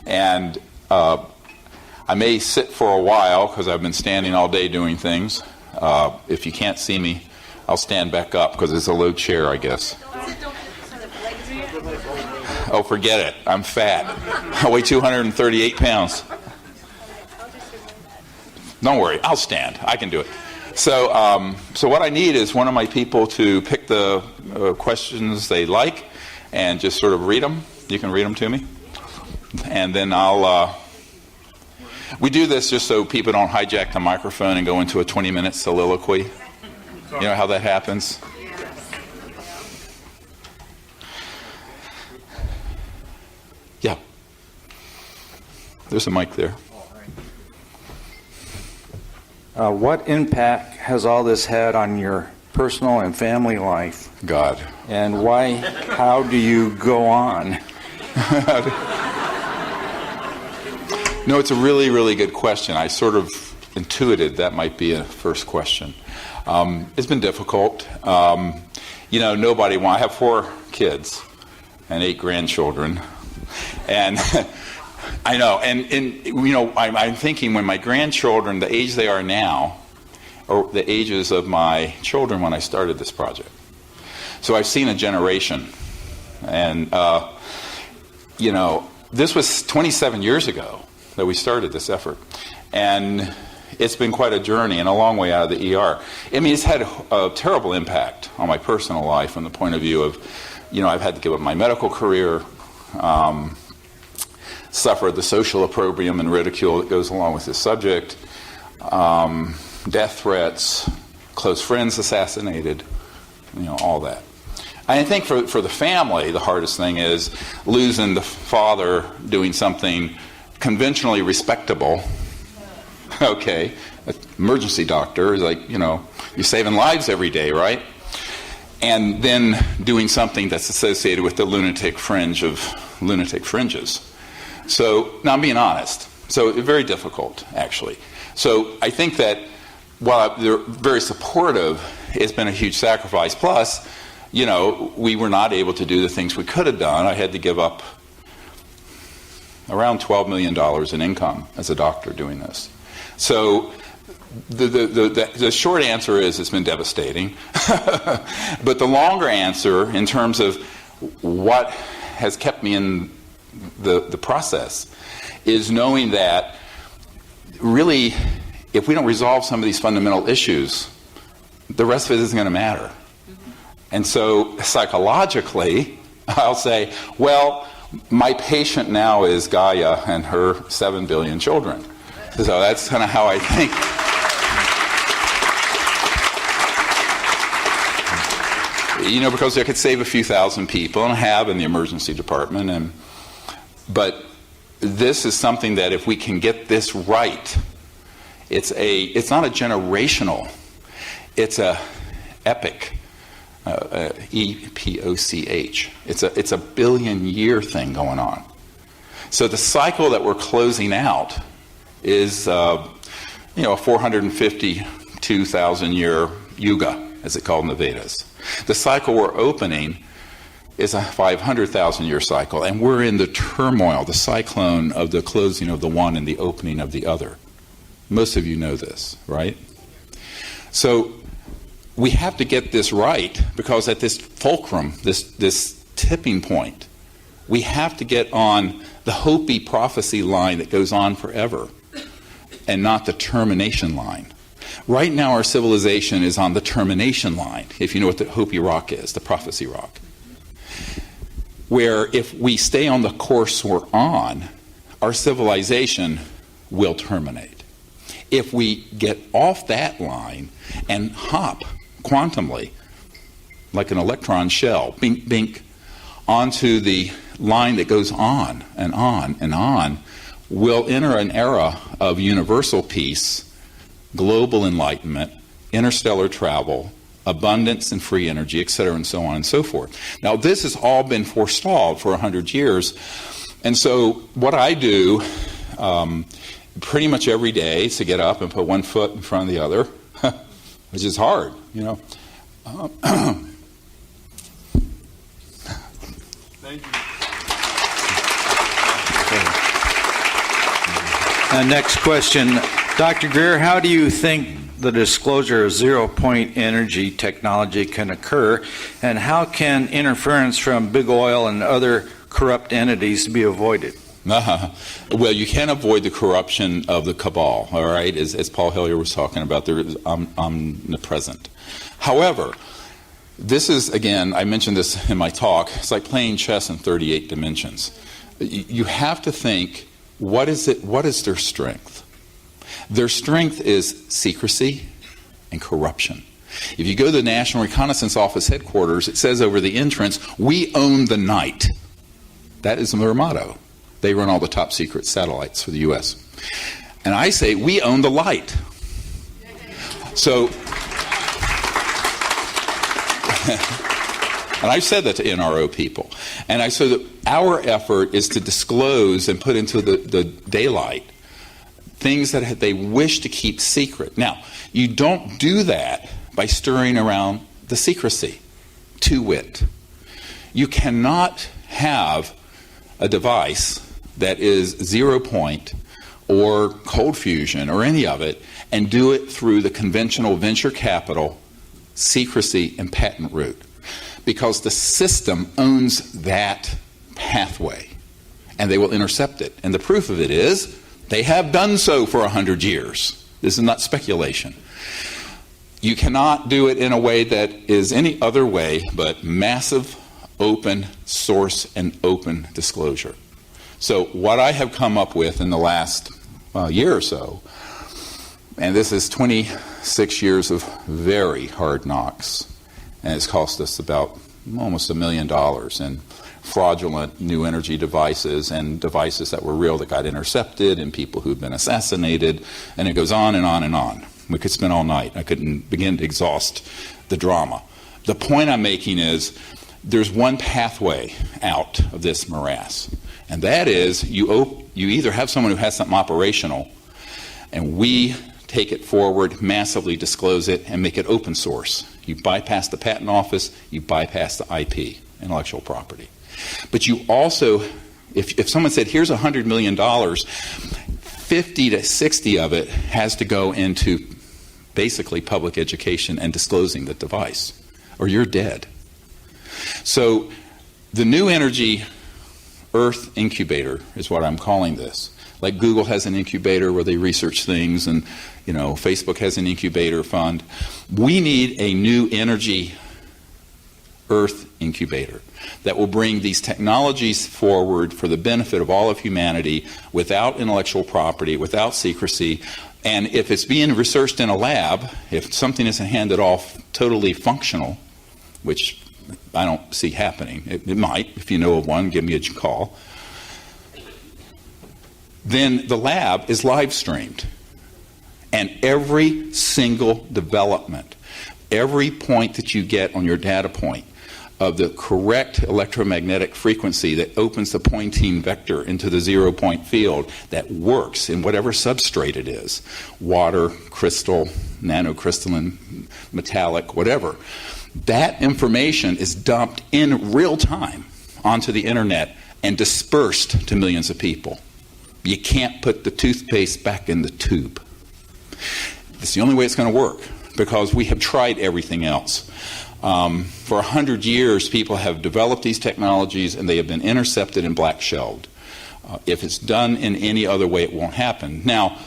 And I may sit for a while because I've been standing all day doing things. If you can't see me, I'll stand back up because it's a low chair, I guess. Oh, forget it. I'm fat. I weigh 238 pounds. Don't worry, I'll stand. I can do it. So, so what I need is one of my people to pick the questions they like and just sort of read them. You can read them to me. And then we do this just so people don't hijack the microphone and go into a 20-minute soliloquy. You know how that happens? Yeah. There's a mic there. What impact has all this had on your personal and family life? God. And how do you go on? No, it's a really, really good question. I sort of intuited that might be a first question. It's been difficult. You know, I have 4 kids and 8 grandchildren. And I know, and you know, I'm thinking when my grandchildren, the age they are now, or the ages of my children when I started this project. So I've seen a generation. And, you know, this was 27 years ago that we started this effort. And it's been quite a journey and a long way out of the ER. I mean, it's had a terrible impact on my personal life from the point of view of, you know, I've had to give up my medical career, suffered the social opprobrium and ridicule that goes along with this subject, death threats, close friends assassinated, you know, all that. I think for the family, the hardest thing is losing the father doing something conventionally respectable. Okay, emergency doctor is like, you know, you're saving lives every day, right? And then doing something that's associated with the lunatic fringe of lunatic fringes. So, now I'm being honest. So, very difficult, actually. So, I think that while they're very supportive, it's been a huge sacrifice. Plus, you know, we were not able to do the things we could have done. I had to give up around $12 million in income as a doctor doing this. So the short answer is it's been devastating. But the longer answer, in terms of what has kept me in the process, is knowing that really, if we don't resolve some of these fundamental issues, the rest of it isn't going to matter. And so psychologically, I'll say, well, my patient now is Gaia and her 7 billion children. So that's kind of how I think. You know, because I could save a few thousand people, and I have in the emergency department. But this is something that if we can get this right, it's not a generational, it's a epic. EPOCH. It's a billion-year thing going on. So the cycle that we're closing out is, you know, a 452,000-year yuga, as it's called in the Vedas. The cycle we're opening is a 500,000-year cycle, and we're in the turmoil, the cyclone of the closing of the one and the opening of the other. Most of you know this, right? So we have to get this right, because at this fulcrum, this tipping point, we have to get on the Hopi prophecy line that goes on forever and not the termination line. Right now our civilization is on the termination line, if you know what the Hopi rock is, the prophecy rock. Where if we stay on the course we're on, our civilization will terminate. If we get off that line and hop quantumly, like an electron shell, bink, bink, onto the line that goes on and on and on, we'll enter an era of universal peace, global enlightenment, interstellar travel, abundance and free energy, etc., and so on and so forth. Now, this has all been forestalled for 100 years, and so what I do pretty much every day is to get up and put one foot in front of the other, which is hard, you know. Thank you. Next question. Dr. Greer, how do you think the disclosure of zero-point energy technology can occur, and how can interference from big oil and other corrupt entities be avoided? Well, you can't avoid the corruption of the cabal, all right, as Paul Hillier was talking about. They're omnipresent. However, this is, again, I mentioned this in my talk, it's like playing chess in 38 dimensions. You have to think, what is their strength? Their strength is secrecy and corruption. If you go to the National Reconnaissance Office headquarters, it says over the entrance, "We own the night." That is their motto. They run all the top secret satellites for the U.S. And I say, we own the light. So, and I've said that to NRO people. And I said that our effort is to disclose and put into the daylight things that they wish to keep secret. Now, you don't do that by stirring around the secrecy, to wit. You cannot have a device that is 0 point or cold fusion or any of it and do it through the conventional venture capital, secrecy, and patent route. Because the system owns that pathway and they will intercept it. And the proof of it is they have done so for 100 years. This is not speculation. You cannot do it in a way that is any other way but massive open source and open disclosure. So what I have come up with in the last year or so, and this is 26 years of very hard knocks, and it's cost us about almost $1 million in fraudulent new energy devices and devices that were real that got intercepted and people who've been assassinated, and it goes on and on and on. We could spend all night. I couldn't begin to exhaust the drama. The point I'm making is there's one pathway out of this morass, and that is you either have someone who has something operational, and we take it forward, massively disclose it, and make it open source. You bypass the patent office, you bypass the IP, intellectual property. But you also, if someone said, here's $100 million, 50 to 60 of it has to go into basically public education and disclosing the device, or you're dead. So the new energy Earth incubator is what I'm calling this. Like Google has an incubator where they research things, and Facebook has an incubator fund. We need a new energy Earth incubator that will bring these technologies forward for the benefit of all of humanity without intellectual property, without secrecy. And if it's being researched in a lab, if something isn't handed off totally functional, which I don't see happening, it might, if you know of one, give me a call, then the lab is live streamed. And every single development, every point that you get on your data point of the correct electromagnetic frequency that opens the Poynting vector into the 0 point field that works in whatever substrate it is, water, crystal, nanocrystalline, metallic, whatever, that information is dumped in real time onto the internet and dispersed to millions of people. You can't put the toothpaste back in the tube. It's the only way it's going to work, because we have tried everything else. For 100 years, people have developed these technologies and they have been intercepted and black-shelled. If it's done in any other way, it won't happen. Now,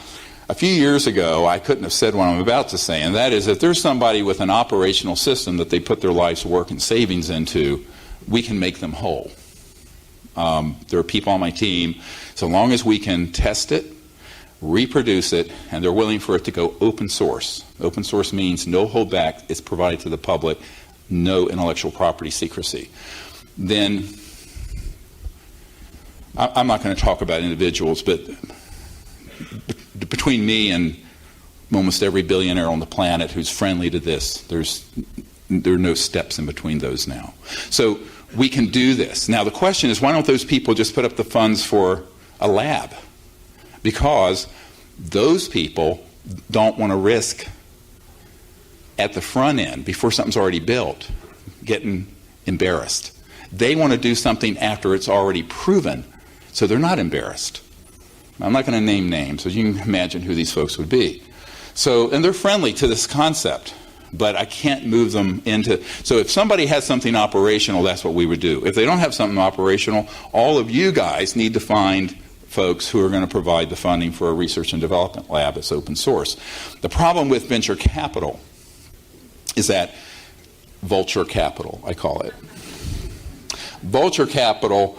a few years ago, I couldn't have said what I'm about to say, and that is if there's somebody with an operational system that they put their life's work and savings into, we can make them whole. There are people on my team, so long as we can test it, reproduce it, and they're willing for it to go open source. Open source means no holdback, it's provided to the public, no intellectual property secrecy. Then, I'm not going to talk about individuals, but between me and almost every billionaire on the planet who's friendly to this, there are no steps in between those now. So we can do this. Now the question is, why don't those people just put up the funds for a lab? Because those people don't want to risk at the front end, before something's already built, getting embarrassed. They want to do something after it's already proven, so they're not embarrassed. I'm not going to name names, so you can imagine who these folks would be. So, and they're friendly to this concept, but I can't move them into, so if somebody has something operational, that's what we would do. If they don't have something operational, all of you guys need to find folks who are going to provide the funding for a research and development lab that's open source. The problem with venture capital is that vulture capital, I call it. Vulture capital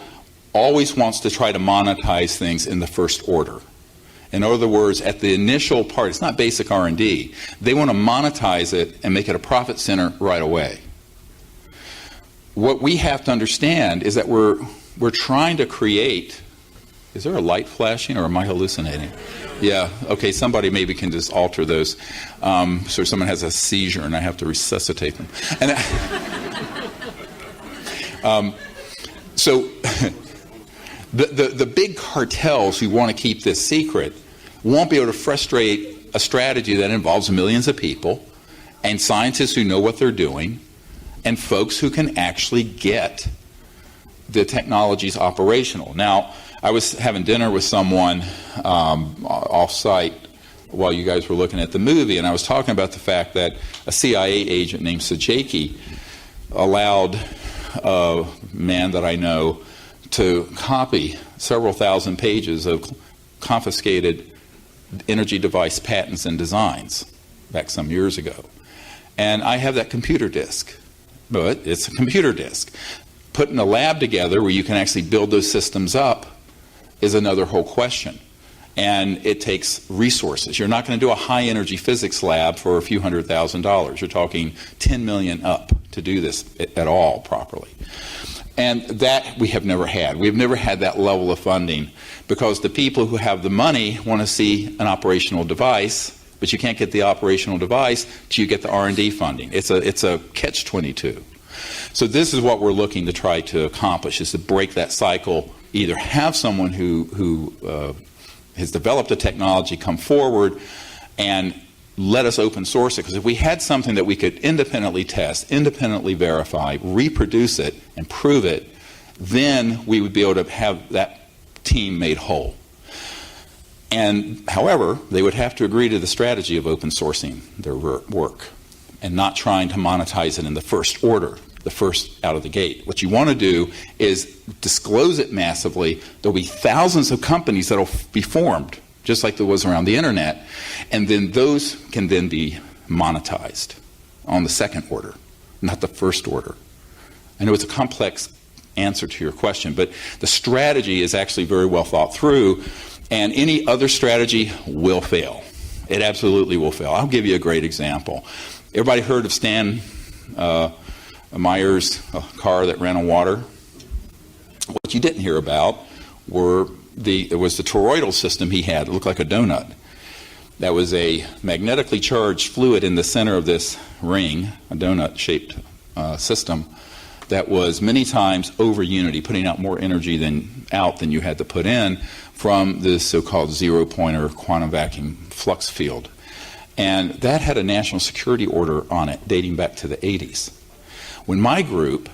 always wants to try to monetize things in the first order. In other words, at the initial part, it's not basic R&D. They want to monetize it and make it a profit center right away. What we have to understand is that we're trying to create. Is there a light flashing, or am I hallucinating? Yeah, okay, somebody maybe can just alter those. So someone has a seizure and I have to resuscitate them. And so the big cartels who want to keep this secret won't be able to frustrate a strategy that involves millions of people and scientists who know what they're doing and folks who can actually get the technologies operational. Now, I was having dinner with someone off-site while you guys were looking at the movie, and I was talking about the fact that a CIA agent named Sajaki allowed a man that I know to copy several thousand pages of confiscated energy device patents and designs back some years ago. And I have that computer disk, but it's a computer disk. Putting a lab together where you can actually build those systems up is another whole question. And it takes resources. You're not going to do a high-energy physics lab for a few $100,000. You're talking 10 million up to do this at all properly. And that we have never had. We've never had that level of funding because the people who have the money want to see an operational device, but you can't get the operational device till you get the R&D funding. It's a catch-22. So this is what we're looking to try to accomplish, is to break that cycle, either have someone who has developed a technology come forward and let us open source it. Because if we had something that we could independently test, independently verify, reproduce it, and prove it, then we would be able to have that team made whole. And however, they would have to agree to the strategy of open sourcing their work and not trying to monetize it in the first order, the first out of the gate. What you want to do is disclose it massively. There'll be thousands of companies that'll be formed, just like there was around the internet, and then those can then be monetized on the second order, not the first order. I know it's a complex answer to your question, but the strategy is actually very well thought through, and any other strategy will fail. It absolutely will fail. I'll give you a great example. Everybody heard of Stan Meyer's car that ran on water? What you didn't hear about was the toroidal system he had. It looked like a donut. That was a magnetically charged fluid in the center of this ring, a donut-shaped system, that was many times over unity, putting out more energy than you had to put in from this so-called zero-pointer quantum vacuum flux field. And that had a national security order on it dating back to the 80s. When my group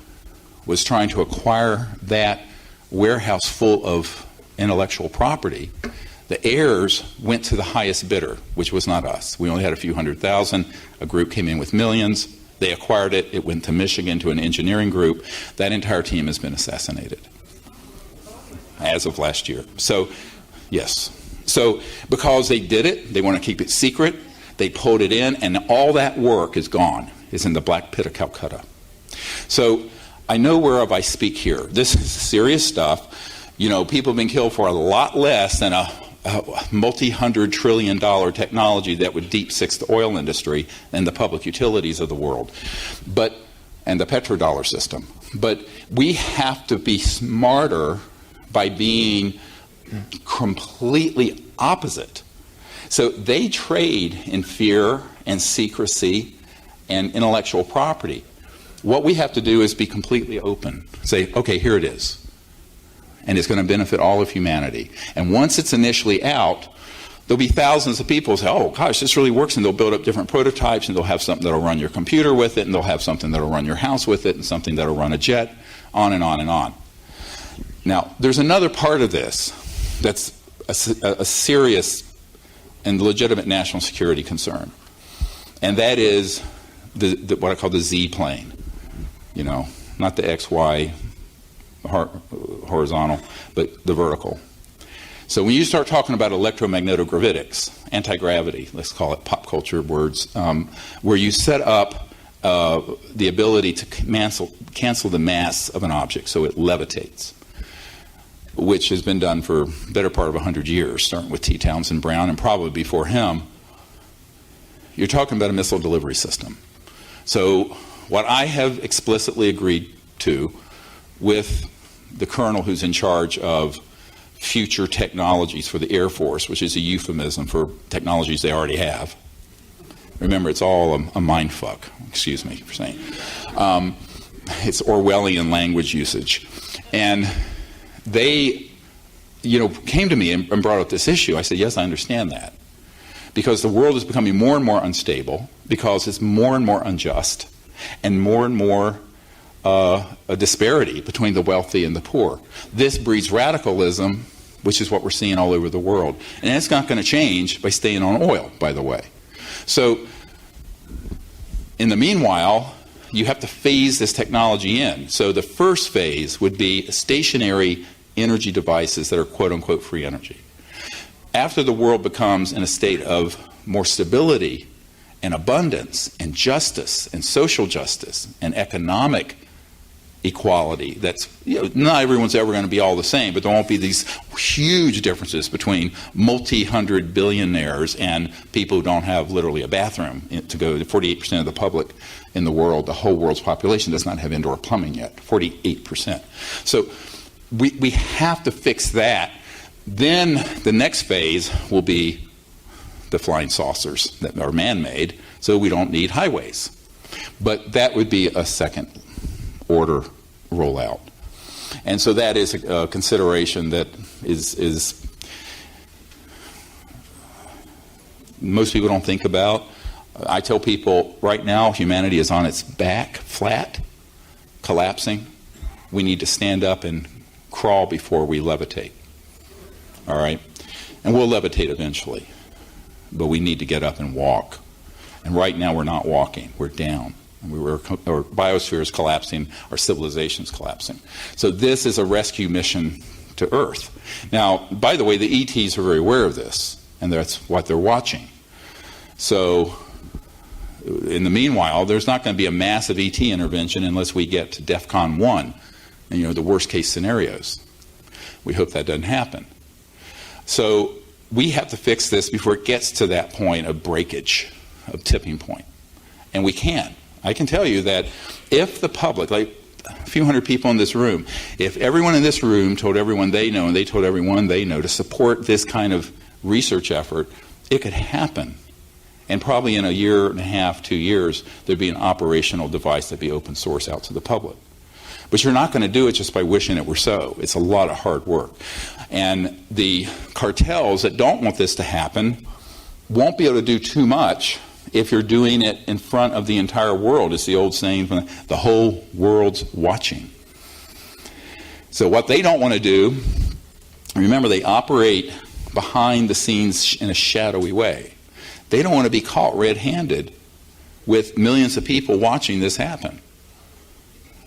was trying to acquire that warehouse full of intellectual property, the heirs went to the highest bidder, which was not us. We only had a few $100,000. A group came in with millions. They acquired it. It went to Michigan to an engineering group. That entire team has been assassinated as of last year. So, yes. So, because they did it, they want to keep it secret. They pulled it in, and all that work is gone. It's in the black pit of Calcutta. So, I know whereof I speak here. This is serious stuff. You know, people have been killed for a lot less than a multi-$100 trillion technology that would deep six the oil industry and the public utilities of the world, and the petrodollar system. But we have to be smarter by being completely opposite. So they trade in fear and secrecy and intellectual property. What we have to do is be completely open. Say, okay, here it is. And it's going to benefit all of humanity. And once it's initially out, there'll be thousands of people who say, oh gosh, this really works, and they'll build up different prototypes, and they'll have something that'll run your computer with it, and they'll have something that'll run your house with it, and something that'll run a jet, on and on and on. Now, there's another part of this that's a serious and legitimate national security concern. And that is what I call the Z plane. You know, not the XY horizontal, but the vertical. So when you start talking about electromagnetogravitics, anti-gravity, let's call it pop culture words, where you set up the ability to cancel the mass of an object so it levitates, which has been done for the better part of 100 years, starting with T. Townsend Brown and probably before him, you're talking about a missile delivery system. So what I have explicitly agreed to with the colonel who's in charge of future technologies for the Air Force, which is a euphemism for technologies they already have. Remember, it's all a mind fuck, excuse me for saying. It's Orwellian language usage. And they, came to me and brought up this issue. I said, yes, I understand that. Because the world is becoming more and more unstable, because it's more and more unjust, and more a disparity between the wealthy and the poor. This breeds radicalism, which is what we're seeing all over the world. And it's not going to change by staying on oil, by the way. So, in the meanwhile, you have to phase this technology in. So the first phase would be stationary energy devices that are quote-unquote free energy. After the world becomes in a state of more stability and abundance and justice and social justice and economic equality, that's, not everyone's ever going to be all the same, but there won't be these huge differences between multi-hundred billionaires and people who don't have literally a bathroom to go to. 48% of the public in the world, the whole world's population, does not have indoor plumbing yet. 48%. So we have to fix that. Then the next phase will be the flying saucers that are man-made, so we don't need highways. But that would be a second order rollout. And so that is a consideration that is most people don't think about. I tell people right now humanity is on its back, flat, collapsing. We need to stand up and crawl before we levitate. All right? And we'll levitate eventually. But we need to get up and walk. And right now we're not walking. We're down. Our biosphere is collapsing, our civilization is collapsing. So this is a rescue mission to Earth. Now, by the way, the ETs are very aware of this, and that's what they're watching. So in the meanwhile, there's not going to be a massive ET intervention unless we get to DEFCON 1, and the worst case scenarios. We hope that doesn't happen. So we have to fix this before it gets to that point of breakage, of tipping point. And we can. I can tell you that if the public, like a few hundred people in this room, if everyone in this room told everyone they know and they told everyone they know to support this kind of research effort, it could happen. And probably in a year and a half, 2 years, there'd be an operational device that'd be open source out to the public. But you're not going to do it just by wishing it were so. It's a lot of hard work. And the cartels that don't want this to happen won't be able to do too much if you're doing it in front of the entire world. It's the old saying, the whole world's watching. So what they don't want to do, remember they operate behind the scenes in a shadowy way. They don't want to be caught red-handed with millions of people watching this happen.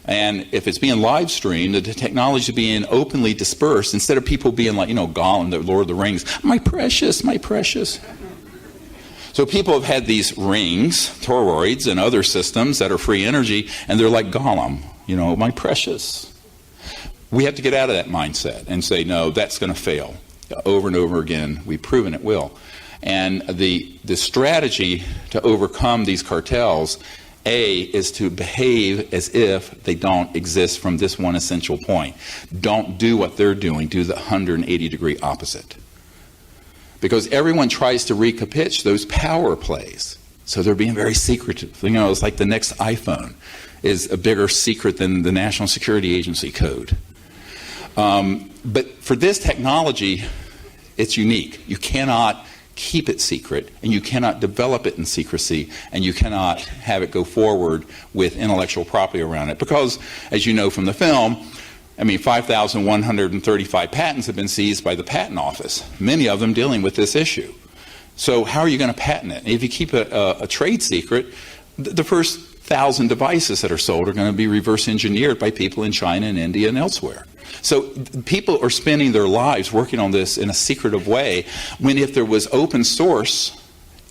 And if it's being live streamed, the technology is being openly dispersed, instead of people being like, Gollum, the Lord of the Rings, my precious, my precious. So people have had these rings, toroids, and other systems that are free energy, and they're like Gollum, my precious. We have to get out of that mindset and say, no, that's going to fail. Over and over again, we've proven it will. And the strategy to overcome these cartels, A, is to behave as if they don't exist from this one essential point. Don't do what they're doing. Do the 180-degree opposite. Because everyone tries to recapitulate those power plays. So they're being very secretive. It's like the next iPhone is a bigger secret than the National Security Agency code. But for this technology, it's unique. You cannot keep it secret, and you cannot develop it in secrecy, and you cannot have it go forward with intellectual property around it. Because, as you know from the film, I mean, 5,135 patents have been seized by the Patent Office, many of them dealing with this issue. So how are you going to patent it? If you keep a trade secret, the first 1,000 devices that are sold are going to be reverse engineered by people in China and India and elsewhere. So people are spending their lives working on this in a secretive way, when if there was open source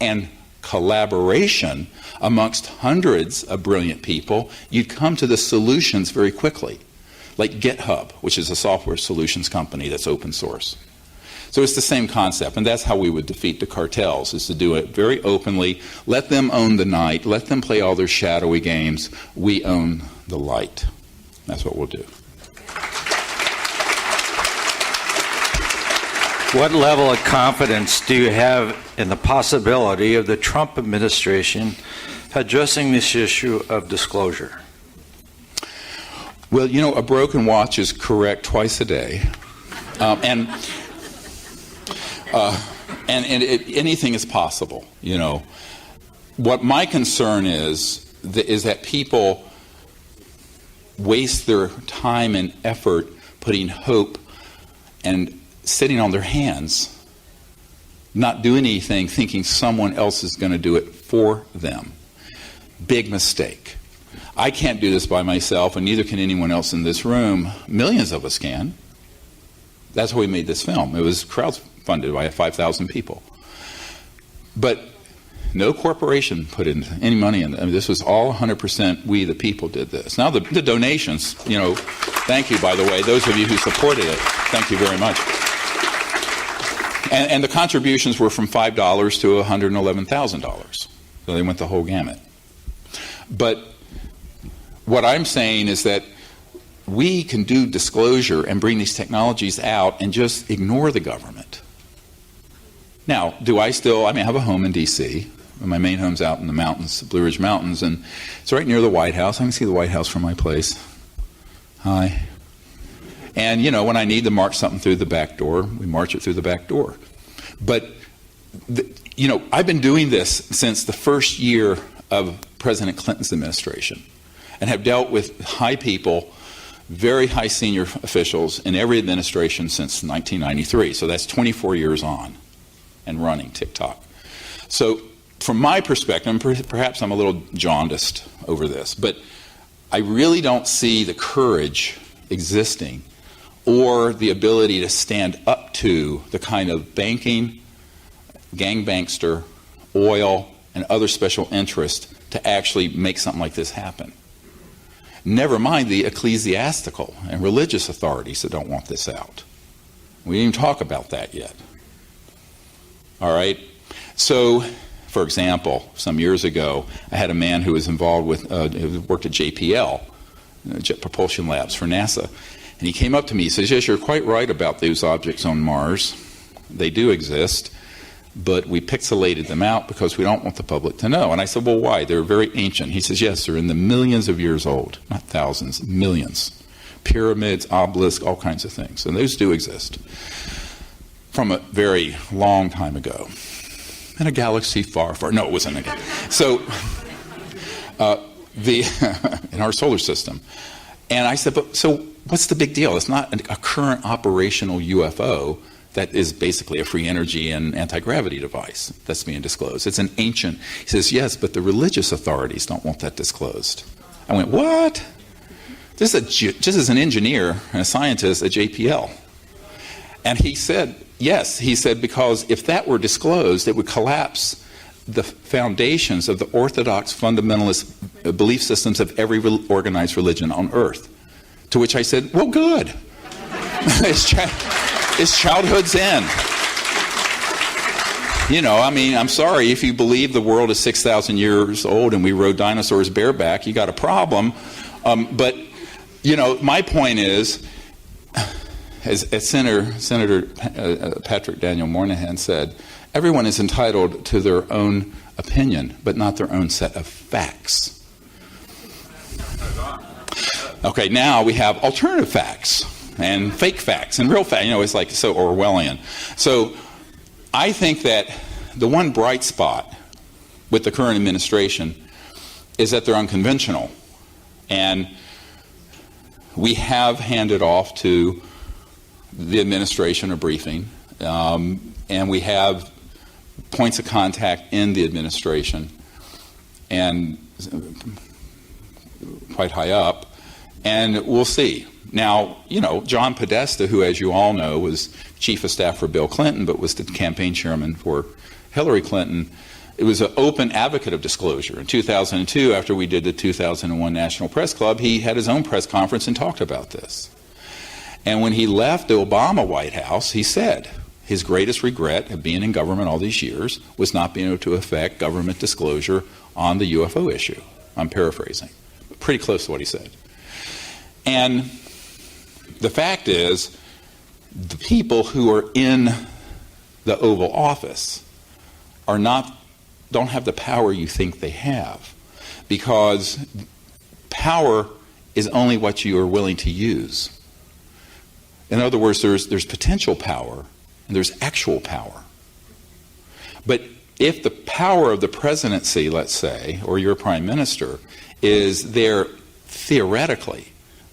and collaboration amongst hundreds of brilliant people, you'd come to the solutions very quickly. Like GitHub, which is a software solutions company that's open source. So it's the same concept, and that's how we would defeat the cartels, is to do it very openly, let them own the night, let them play all their shadowy games, we own the light. That's what we'll do. What level of confidence do you have in the possibility of the Trump administration addressing this issue of disclosure? Well, you know, a broken watch is correct twice a day, and anything is possible. You know, what my concern is that people waste their time and effort putting hope and sitting on their hands, not doing anything, thinking someone else is going to do it for them. Big mistake. I can't do this by myself, and neither can anyone else in this room. Millions of us can. That's why we made this film. It was crowdfunded by 5,000 people. But no corporation put in any money in it. I mean, this was all 100% we, the people, did this. Now, the donations, you know, thank you, by the way, those of you who supported it, thank you very much. And the contributions were from $5 to $111,000. So they went the whole gamut. But what I'm saying is that we can do disclosure and bring these technologies out and just ignore the government. Now, I have a home in D.C. My main home's out in the mountains, the Blue Ridge Mountains, and it's right near the White House. I can see the White House from my place. Hi. And, you know, when I need to march something through the back door, we march it through the back door. But, you know, I've been doing this since the first year of President Clinton's administration, and have dealt with high people, very high senior officials in every administration since 1993. So that's 24 years on and running TikTok. So from my perspective, perhaps I'm a little jaundiced over this, but I really don't see the courage existing or the ability to stand up to the kind of banking, gangbangster, oil, and other special interests to actually make something like this happen. Never mind the ecclesiastical and religious authorities that don't want this out. We didn't even talk about that yet. All right? So, for example, some years ago, I had a man who was involved with, who worked at JPL, Jet Propulsion Labs for NASA, and he came up to me, he says, yes, you're quite right about those objects on Mars. They do exist, but we pixelated them out because we don't want the public to know. And I said, well, why? They're very ancient. He says, yes, they're in the millions of years old, not thousands, millions. Pyramids, obelisks, all kinds of things. And those do exist from a very long time ago. In a galaxy far, far, no, it wasn't a galaxy. So, in our solar system. And I said, but so what's the big deal? It's not a current operational UFO that is basically a free energy and anti-gravity device that's being disclosed. It's an ancient. He says, yes, but the religious authorities don't want that disclosed. I went, what? This is an engineer and a scientist at JPL. And he said, yes. He said, because if that were disclosed, it would collapse the foundations of the orthodox fundamentalist belief systems of every organized religion on earth. To which I said, well, good. It's childhood's end. You know, I mean, I'm sorry, if you believe the world is 6,000 years old and we rode dinosaurs bareback, you got a problem. But, you know, my point is, as Senator Patrick Daniel Moynihan said, everyone is entitled to their own opinion, but not their own set of facts. Okay, now we have alternative facts and fake facts and real facts. You know, it's like so Orwellian. So I think that the one bright spot with the current administration is that they're unconventional. And we have handed off to the administration a briefing, and we have points of contact in the administration and quite high up, and we'll see. Now, John Podesta, who, as you all know, was chief of staff for Bill Clinton, but was the campaign chairman for Hillary Clinton, it was an open advocate of disclosure. In 2002, after we did the 2001 National Press Club, he had his own press conference and talked about this. And when he left the Obama White House, he said his greatest regret of being in government all these years was not being able to affect government disclosure on the UFO issue. I'm paraphrasing. Pretty close to what he said. And the fact is, the people who are in the Oval Office don't have the power you think they have, because power is only what you are willing to use. In other words, there's potential power and there's actual power. But if the power of the presidency, let's say, or your prime minister, is there theoretically,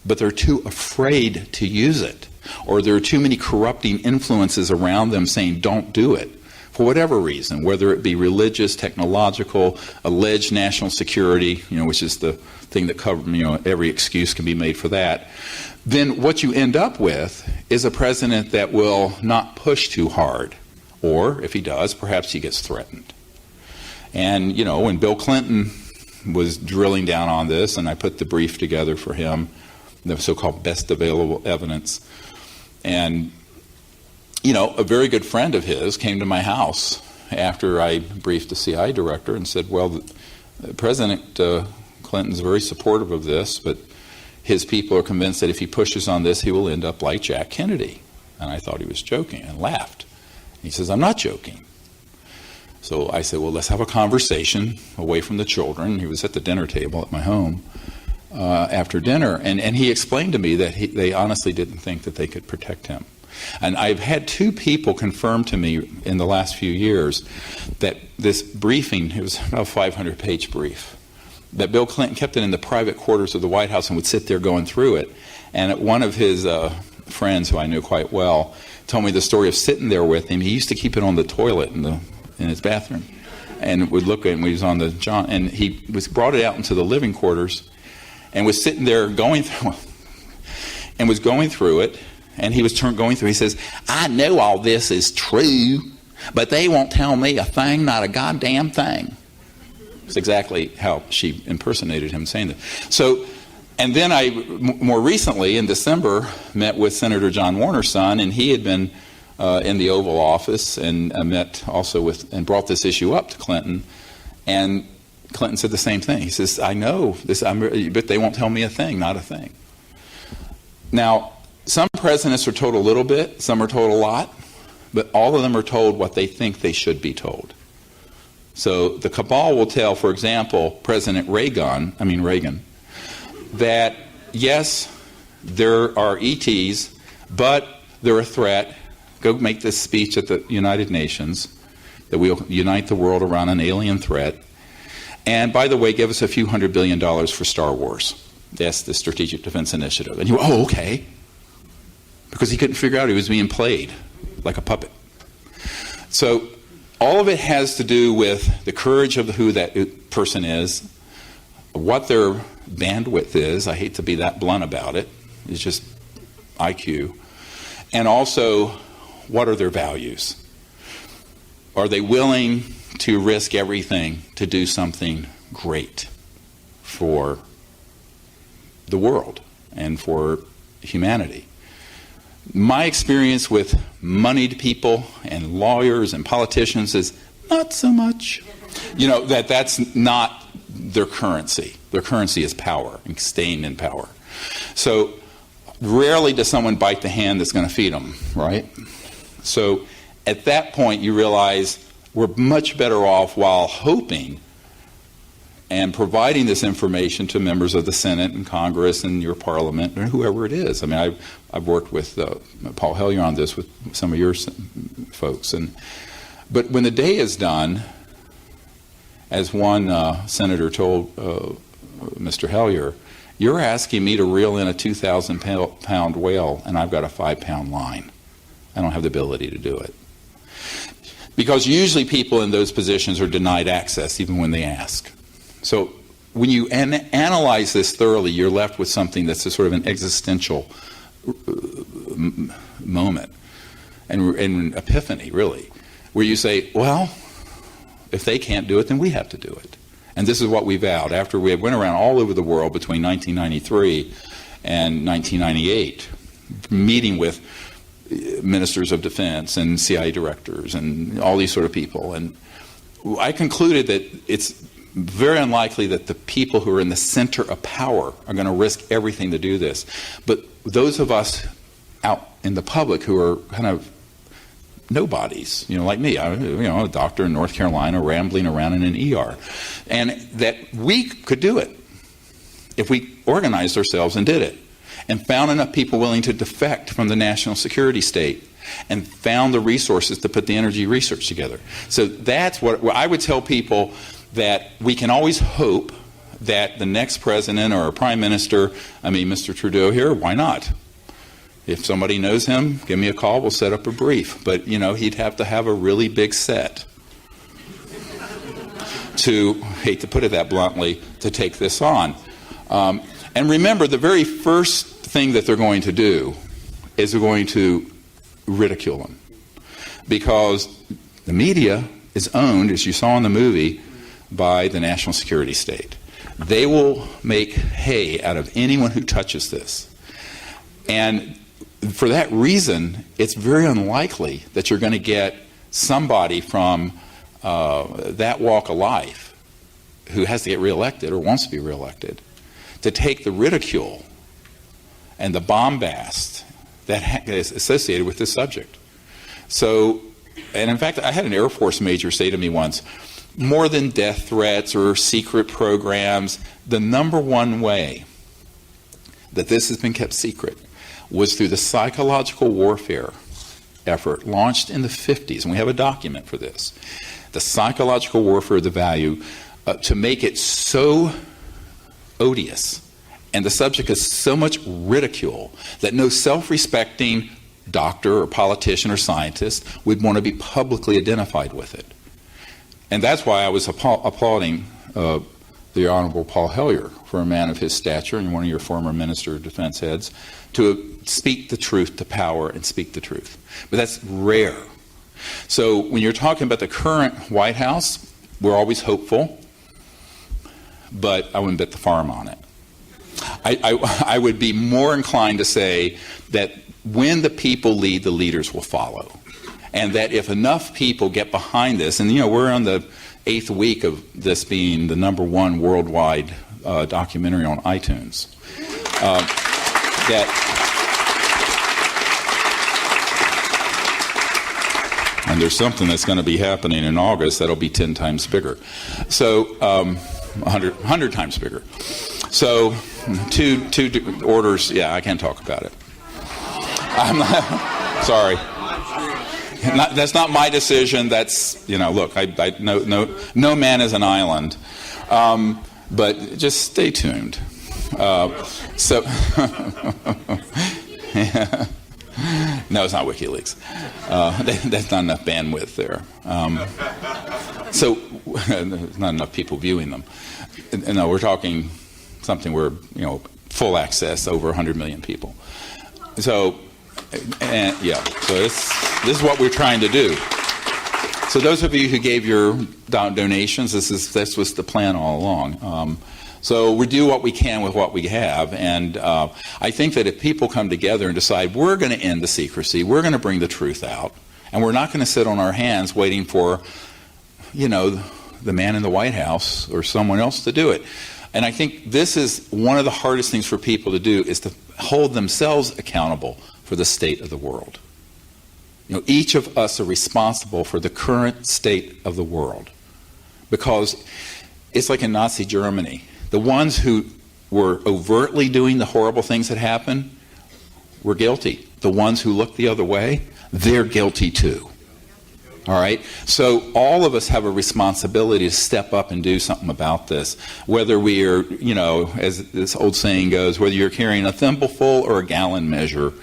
but they're too afraid to use it, or there are too many corrupting influences around them saying don't do it, for whatever reason, whether it be religious, technological, alleged national security, which is the thing that every excuse can be made for that, then what you end up with is a president that will not push too hard, or if he does, perhaps he gets threatened. And when Bill Clinton was drilling down on this, and I put the brief together for him, the so-called best available evidence, and a very good friend of his came to my house after I briefed the CIA director and said, well, President Clinton's very supportive of this, but his people are convinced that if he pushes on this, he will end up like Jack Kennedy. And I thought he was joking and laughed. He says, I'm not joking. So I said, well, let's have a conversation away from the children. He was at the dinner table at my home after dinner, and he explained to me that they honestly didn't think that they could protect him. And I've had two people confirm to me in the last few years that this briefing, it was about a 500-page brief, that Bill Clinton kept it in the private quarters of the White House and would sit there going through it. And one of his friends, who I knew quite well, told me the story of sitting there with him. He used to keep it on the toilet in his bathroom, and would look at it when he was on the John. And he brought it out into the living quarters, and was sitting there going through it. And he was going through, he says, I know all this is true, but they won't tell me a thing, not a goddamn thing. It's exactly how she impersonated him saying that. So, and then I, more recently, in December, met with Senator John Warner's son, and he had been in the Oval Office and met also with, and brought this issue up to Clinton. And Clinton said the same thing. He says, I know this, but they won't tell me a thing, not a thing. Now, some presidents are told a little bit, some are told a lot, but all of them are told what they think they should be told. So the cabal will tell, for example, President Reagan, that yes, there are ETs, but they're a threat. Go make this speech at the United Nations, that we'll unite the world around an alien threat. And by the way, give us a few $100 billion for Star Wars. That's the Strategic Defense Initiative. And you go, oh, okay. Because he couldn't figure out he was being played like a puppet. So all of it has to do with the courage of who that person is, what their bandwidth is. I hate to be that blunt about it. It's just IQ. And also, what are their values? Are they willing to risk everything to do something great for the world and for humanity? My experience with moneyed people and lawyers and politicians is not so much. That's not their currency. Their currency is power and staying in power. So rarely does someone bite the hand that's going to feed them, right? So at that point you realize we're much better off while hoping and providing this information to members of the Senate and Congress and your Parliament or whoever it is. I mean, I've worked with Paul Hellyer on this with some of your folks. But when the day is done, as one senator told Mr. Hellyer, You're asking me to reel in a 2,000-pound whale, and I've got a 5-pound line. I don't have the ability to do it. Because usually people in those positions are denied access even when they ask. So when you analyze this thoroughly, you're left with something that's a sort of an existential moment and epiphany, really, where you say, well, if they can't do it, then we have to do it. And this is what we vowed. After we went around all over the world between 1993 and 1998, meeting with ministers of defense and CIA directors and all these sort of people. And I concluded that it's very unlikely that the people who are in the center of power are going to risk everything to do this. But those of us out in the public who are kind of nobodies, like me, I'm a doctor in North Carolina rambling around in an ER, and that we could do it if we organized ourselves and did it, and found enough people willing to defect from the national security state, and found the resources to put the energy research together. So that's what I would tell people, that we can always hope that the next president or prime minister, Mr. Trudeau here, why not? If somebody knows him, give me a call, we'll set up a brief. But, he'd have to have a really big set to, hate to put it that bluntly, to take this on. And remember, the very first thing that they're going to do is they're going to ridicule him. Because the media is owned, as you saw in the movie, by the national security state. They will make hay out of anyone who touches this. And for that reason, it's very unlikely that you're going to get somebody from that walk of life who has to get reelected or wants to be reelected to take the ridicule and the bombast that is associated with this subject. So, and in fact, I had an Air Force major say to me once, more than death threats or secret programs, the number one way that this has been kept secret was through the psychological warfare effort launched in the 50s, and we have a document for this. The psychological warfare of the value to make it so odious, and the subject is so much ridicule that no self-respecting doctor or politician or scientist would want to be publicly identified with it. And that's why I was applauding the Honorable Paul Hellyer, for a man of his stature and one of your former Minister of Defense heads, to speak the truth to power and speak the truth. But that's rare. So when you're talking about the current White House, we're always hopeful, but I wouldn't bet the farm on it. I would be more inclined to say that when the people lead, the leaders will follow. And that if enough people get behind this, and we're on the 8th week of this being the #1 worldwide documentary on iTunes, and there's something that's going to be happening in August that'll be 10 times bigger. So 100 times bigger. So two orders, I can't talk about it. I'm not, sorry. That's not my decision. That's, look, I no man is an island. But just stay tuned. So, no, it's not WikiLeaks. That's not enough bandwidth there. So, there's not enough people viewing them. No, we're talking something where, full access, over 100 million people. So, so this is what we're trying to do. So those of you who gave your donations, this was the plan all along. So we do what we can with what we have, and I think that if people come together and decide we're going to end the secrecy, we're going to bring the truth out, and we're not going to sit on our hands waiting for, the man in the White House or someone else to do it. And I think this is one of the hardest things for people to do, is to hold themselves accountable for the state of the world. Each of us are responsible for the current state of the world, because it's like in Nazi Germany. The ones who were overtly doing the horrible things that happened were guilty. The ones who looked the other way, they're guilty too. All right? So all of us have a responsibility to step up and do something about this. Whether we are, as this old saying goes, whether you're carrying a thimbleful or a gallon measure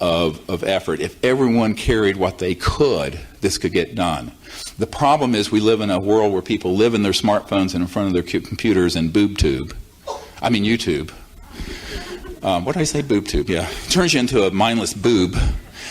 of effort, if everyone carried what they could, this could get done. The problem is we live in a world where people live in their smartphones and in front of their computers and YouTube. What did I say? Boob tube, yeah. It turns you into a mindless boob.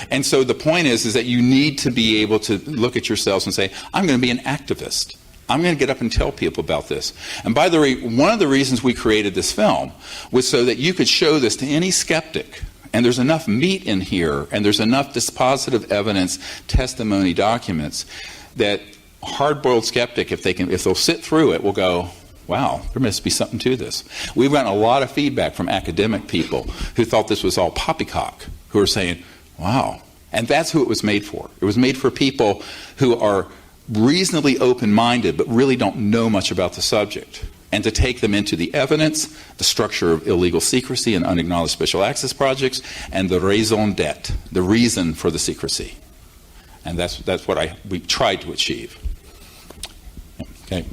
And so the point is that you need to be able to look at yourselves and say, I'm going to be an activist. I'm going to get up and tell people about this. And by the way, one of the reasons we created this film was so that you could show this to any skeptic. And there's enough meat in here, and there's enough dispositive evidence, testimony, documents, that a hard-boiled skeptic, if they'll sit through it, will go, wow, there must be something to this. We've gotten a lot of feedback from academic people who thought this was all poppycock, who are saying, wow. And that's who it was made for. It was made for people who are reasonably open-minded but really don't know much about the subject, and to take them into the evidence, the structure of illegal secrecy and unacknowledged special access projects, and the raison d'etre, the reason for the secrecy. And that's what we tried to achieve. Okay.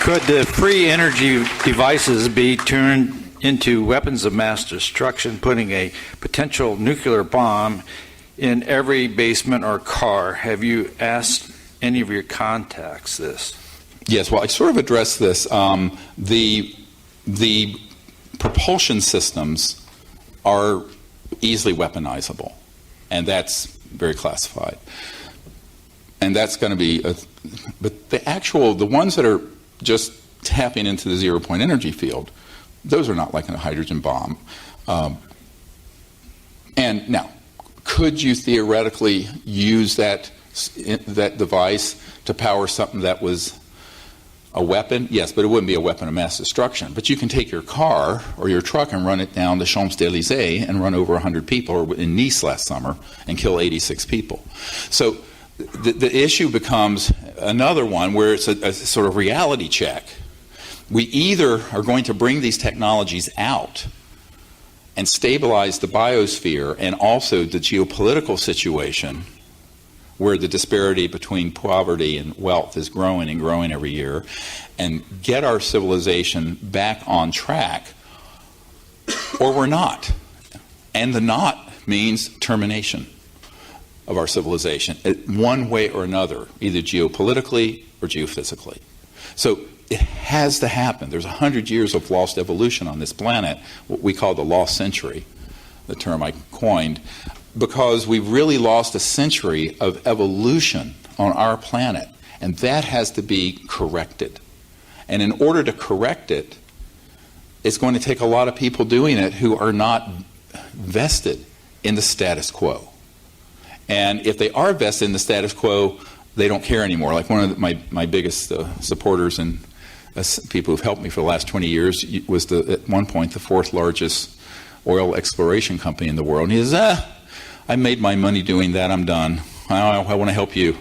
Could the free energy devices be turned into weapons of mass destruction, putting a potential nuclear bomb in every basement or car? Have you asked any of your contacts this? Yes, well, I sort of addressed this. The propulsion systems are easily weaponizable, and that's very classified. And that's going to be, but the ones that are just tapping into the zero-point energy field, those are not like a hydrogen bomb. And now, could you theoretically use that device to power something that was a weapon? Yes, but it wouldn't be a weapon of mass destruction. But you can take your car or your truck and run it down the Champs-Élysées and run over 100 people, or in Nice last summer, and kill 86 people. So the issue becomes another one where it's a sort of reality check. We either are going to bring these technologies out and stabilize the biosphere and also the geopolitical situation, where the disparity between poverty and wealth is growing and growing every year, and get our civilization back on track, or we're not. And the not means termination of our civilization, one way or another, either geopolitically or geophysically. So it has to happen. There's 100 years of lost evolution on this planet, what we call the lost century, the term I coined, because we've really lost a century of evolution on our planet, and that has to be corrected. And in order to correct it, it's going to take a lot of people doing it who are not vested in the status quo. And if they are vested in the status quo, they don't care anymore. Like one of my biggest supporters and people who've helped me for the last 20 years was at one point the fourth largest oil exploration company in the world. And he says, I made my money doing that, I'm done. I want to help you.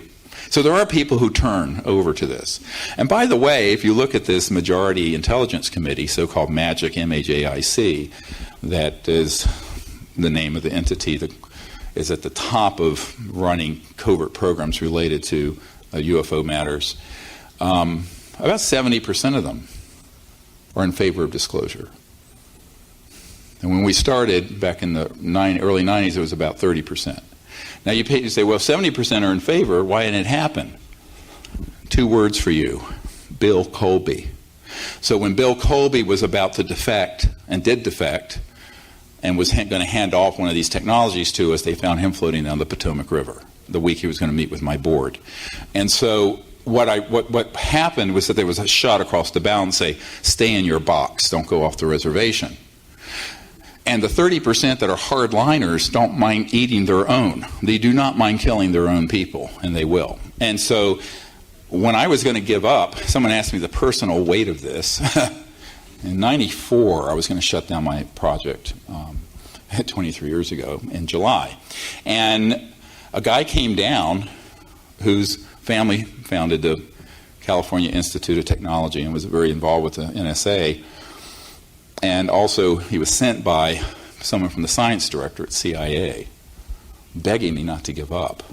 So there are people who turn over to this. And by the way, if you look at this Majority Intelligence Committee, so-called MAGIC, M-A-J-I-C, that is the name of the entity that is at the top of running covert programs related to UFO matters. About 70% of them are in favor of disclosure. And when we started back in the early 90s, it was about 30%. Now you say, well, 70% are in favor. Why didn't it happen? 2 words for you: Bill Colby. So when Bill Colby was about to defect, and did defect, and was going to hand off one of these technologies to us, they found him floating down the Potomac River the week he was going to meet with my board. And so what happened was that there was a shot across the bow and say, stay in your box, don't go off the reservation. And the 30% that are hardliners don't mind eating their own. They do not mind killing their own people, and they will. And so when I was going to give up, someone asked me the personal weight of this. In 94, I was going to shut down my project 23 years ago in July. And a guy came down whose family founded the California Institute of Technology and was very involved with the NSA. And also, he was sent by someone from the science director at CIA. begging me not to give up,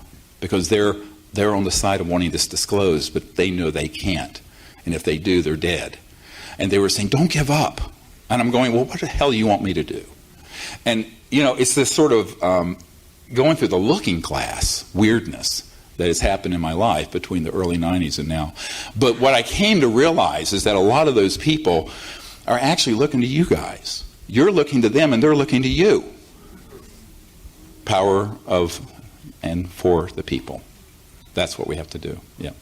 because they're on the side of wanting this disclosed, but they know they can't. And if they do, they're dead. And they were saying, don't give up. And I'm going, well, what the hell do you want me to do? And, it's this sort of going through the looking glass weirdness that has happened in my life between the early 90s and now. But what I came to realize is that a lot of those people are actually looking to you guys. You're looking to them, and they're looking to you. Power of and for the people. That's what we have to do. Yeah.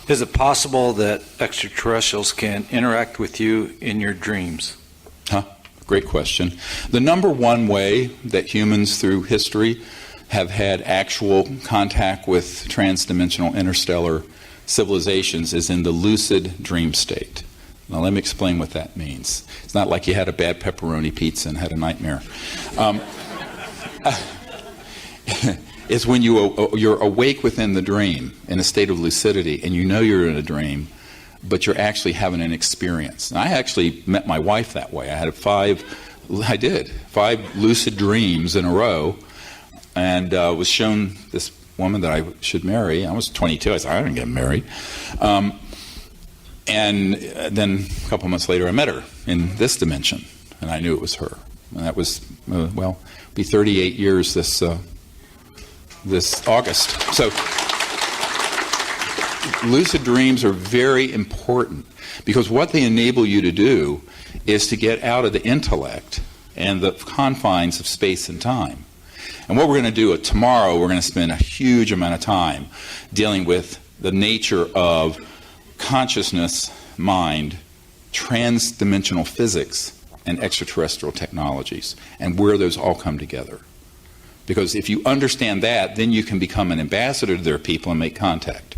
Is it possible that extraterrestrials can interact with you in your dreams? Great question. The number one way that humans through history have had actual contact with transdimensional interstellar civilizations is in the lucid dream state. Now let me explain what that means. It's not like you had a bad pepperoni pizza and had a nightmare. It's when you're awake within the dream in a state of lucidity, and you know you're in a dream, but you're actually having an experience. And I actually met my wife that way. I had five lucid dreams in a row, and was shown this woman that I should marry. I was 22. I said, I didn't get married. And then a couple months later, I met her in this dimension, and I knew it was her. And that was, be 38 years this August. So lucid dreams are very important, because what they enable you to do is to get out of the intellect and the confines of space and time. And what we're going to do tomorrow, we're going to spend a huge amount of time dealing with the nature of consciousness, mind, trans-dimensional physics, and extraterrestrial technologies, and where those all come together. Because if you understand that, then you can become an ambassador to their people and make contact.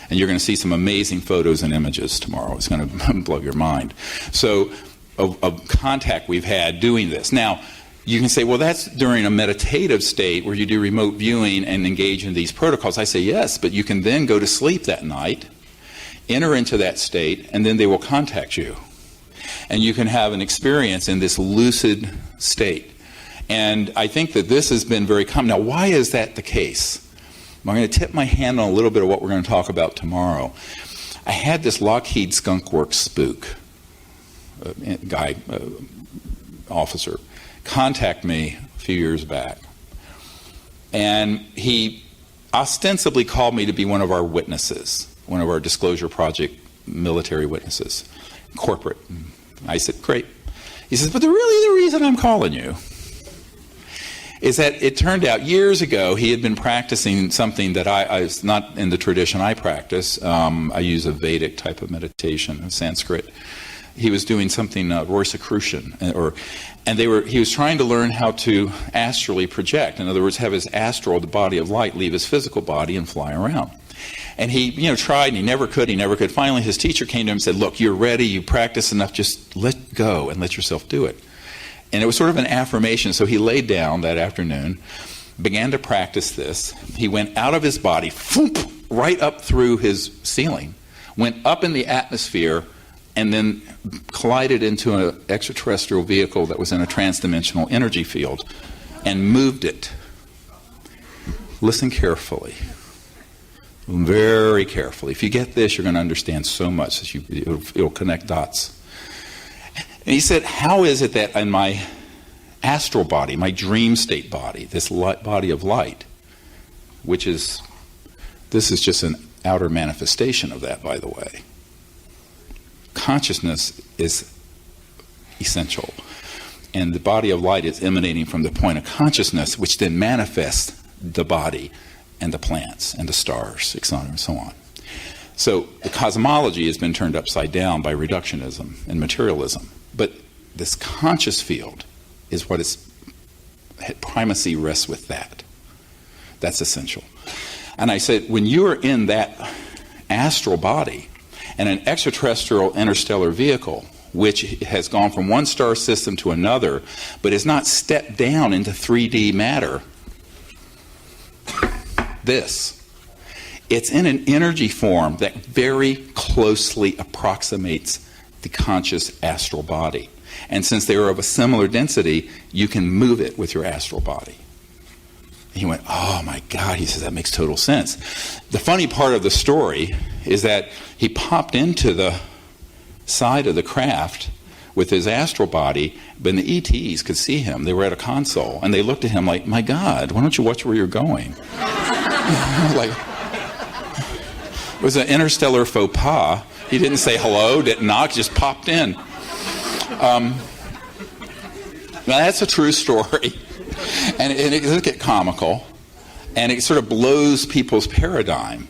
And you're going to see some amazing photos and images tomorrow. It's going to blow your mind. So, of contact we've had doing this. Now, you can say, well, that's during a meditative state where you do remote viewing and engage in these protocols. I say, yes, but you can then go to sleep that night, enter into that state, and then they will contact you. And you can have an experience in this lucid state. And I think that this has been very common. Now, why is that the case? I'm going to tip my hand on a little bit of what we're going to talk about tomorrow. I had this Lockheed Skunk Works spook officer contact me a few years back. And he ostensibly called me to be one of our witnesses, one of our Disclosure Project military witnesses, corporate. I said, great. He says, but really the reason I'm calling you is that it turned out years ago he had been practicing something that I was not in the tradition I practice. I use a Vedic type of meditation, Sanskrit. He was doing something, Rosicrucian, he was trying to learn how to astrally project. In other words, have his astral, the body of light, leave his physical body and fly around. And he, tried, and he never could. Finally, his teacher came to him and said, look, you're ready, you practice enough, just let go and let yourself do it. And it was sort of an affirmation. So he laid down that afternoon, began to practice this. He went out of his body, foomp, right up through his ceiling, went up in the atmosphere, and then collided into an extraterrestrial vehicle that was in a transdimensional energy field and moved it. Listen carefully. Very carefully. If you get this, you're going to understand so much that it'll connect dots. And he said, how is it that in my astral body, my dream state body, this body of light, this is just an outer manifestation of that, by the way. Consciousness is essential. And the body of light is emanating from the point of consciousness, which then manifests the body and the plants and the stars, etc., and so on. So the cosmology has been turned upside down by reductionism and materialism. But this conscious field is what its primacy rests with that. That's essential. And I said, when you are in that astral body and an extraterrestrial interstellar vehicle, which has gone from one star system to another, but has not stepped down into 3D matter, it's in an energy form that very closely approximates the conscious astral body. And since they are of a similar density, you can move it with your astral body. He went, oh my God, he says, that makes total sense. The funny part of the story is that he popped into the side of the craft with his astral body, but the ETs could see him. They were at a console, and they looked at him like, my God, why don't you watch where you're going? Like, it was an interstellar faux pas. He didn't say hello, didn't knock, just popped in. Now that's a true story. And it does get comical, and it sort of blows people's paradigm.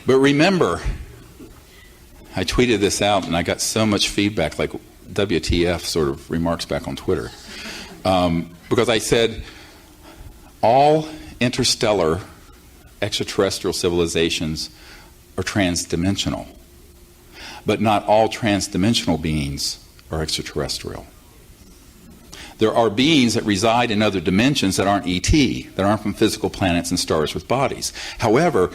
But remember, I tweeted this out, and I got so much feedback, like WTF sort of remarks back on Twitter, because I said all interstellar extraterrestrial civilizations are transdimensional, but not all transdimensional beings are extraterrestrial. There are beings that reside in other dimensions that aren't ET, that aren't from physical planets and stars with bodies. However,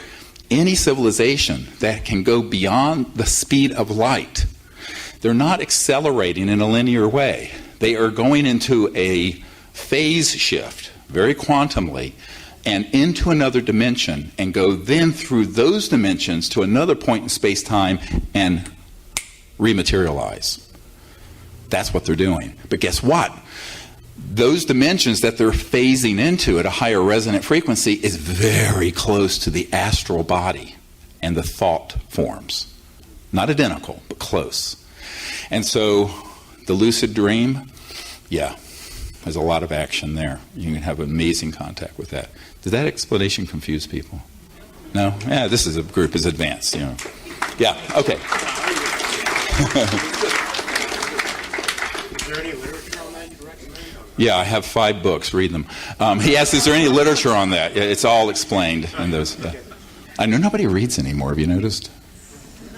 any civilization that can go beyond the speed of light, they're not accelerating in a linear way. They are going into a phase shift, very quantumly, and into another dimension, and go then through those dimensions to another point in space-time and rematerialize. That's what they're doing. But guess what? Those dimensions that they're phasing into at a higher resonant frequency is very close to the astral body and the thought forms. Not identical, but close. And so the lucid dream, yeah, there's a lot of action there. You can have amazing contact with that. Did that explanation confuse people? No? Yeah, this is a group is advanced, you know. Yeah, okay. Is there any literature on that you recommend? Yeah, I have 5 books. Read them. He asked, is there any literature on that? It's all explained in those. I know nobody reads anymore. Have you noticed?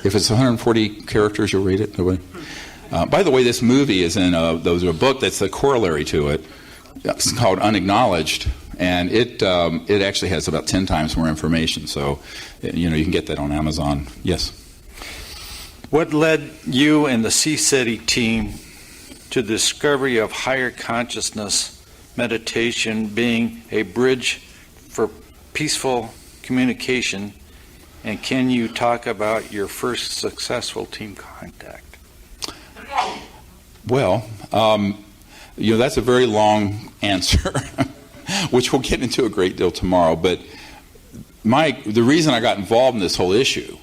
If it's 140 characters, you'll read it. Nobody. By the way, this movie is in a book that's a corollary to it. It's called Unacknowledged, and it actually has about 10 times more information. So, you can get that on Amazon. Yes. What led you and the Sea City team to the discovery of higher consciousness meditation being a bridge for peaceful communication? And can you talk about your first successful team contact? Well, that's a very long answer, which we'll get into a great deal tomorrow. But the reason I got involved in this whole issue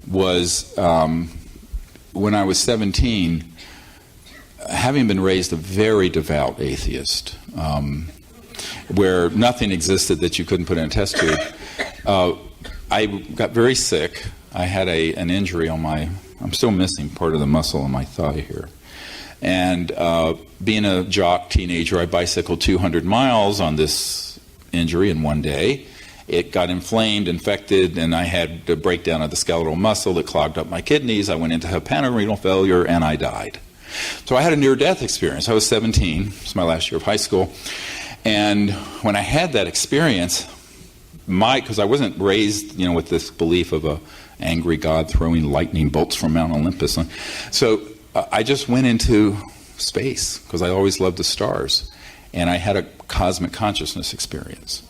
was when I was 17, having been raised a very devout atheist, where nothing existed that you couldn't put in a test tube, I got very sick. I had an injury on I'm still missing part of the muscle on my thigh here. And being a jock teenager, I bicycled 200 miles on this injury in one day. It got inflamed, infected, and I had a breakdown of the skeletal muscle that clogged up my kidneys. I went into hepatorenal failure, and I died. So I had a near-death experience. I was 17. It was my last year of high school. And when I had that experience, because I wasn't raised, with this belief of a angry God throwing lightning bolts from Mount Olympus. So I just went into space because I always loved the stars. And I had a cosmic consciousness experience.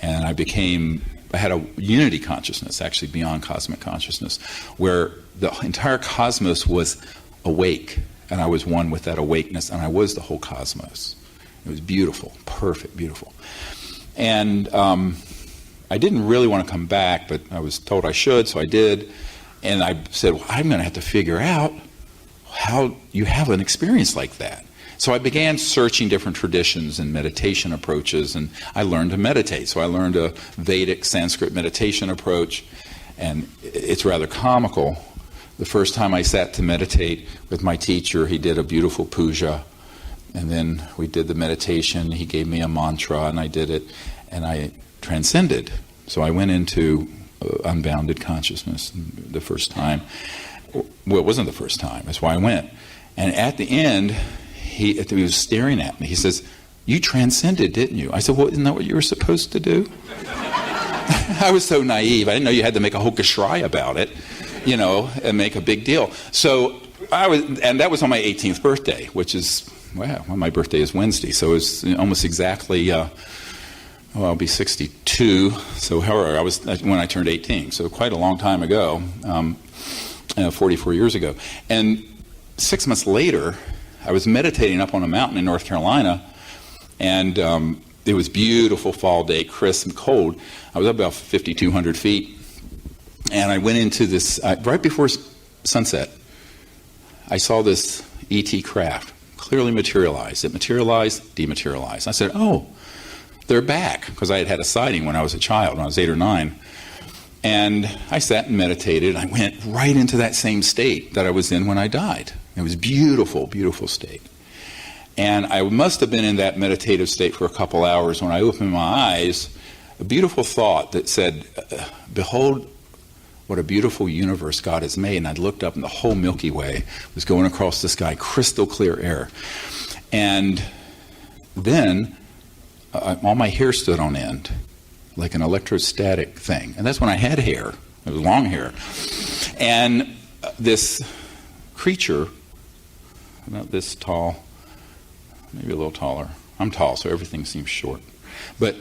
And I had a unity consciousness, actually beyond cosmic consciousness, where the entire cosmos was awake. And I was one with that awakeness, and I was the whole cosmos. It was beautiful, perfect, beautiful. And I didn't really want to come back, but I was told I should, so I did. And I said, well, I'm going to have to figure out how you have an experience like that. So I began searching different traditions and meditation approaches, and I learned to meditate. So I learned a Vedic Sanskrit meditation approach, and it's rather comical. The first time I sat to meditate with my teacher, he did a beautiful puja, and then we did the meditation. He gave me a mantra, and I did it, and I transcended. So I went into unbounded consciousness the first time. Well, it wasn't the first time. That's why I went. And at the end, he was staring at me. He says, "You transcended, didn't you?" I said, "Well, isn't that what you were supposed to do?" I was so naive. I didn't know you had to make a whole geshrai about it, and make a big deal. So and that was on my 18th birthday, which is, well, my birthday is Wednesday, so it's almost exactly, I'll be 62, so however, I was when I turned 18, so quite a long time ago, 44 years ago. And 6 months later, I was meditating up on a mountain in North Carolina, and it was beautiful fall day, crisp and cold. I was up about 5,200 feet, and I went into this, right before sunset, I saw this ET craft clearly materialized. It materialized, dematerialized. I said, oh, they're back, because I had had a sighting when I was a child, when I was 8 or 9. And I sat and meditated. I went right into that same state that I was in when I died. It was beautiful, beautiful state. And I must have been in that meditative state for a couple hours. When I opened my eyes, a beautiful thought that said, behold, what a beautiful universe God has made. And I looked up, and the whole Milky Way was going across the sky, crystal clear air. And then all my hair stood on end, like an electrostatic thing. And that's when I had hair. It was long hair. And this creature, about this tall, maybe a little taller. I'm tall, so everything seems short. But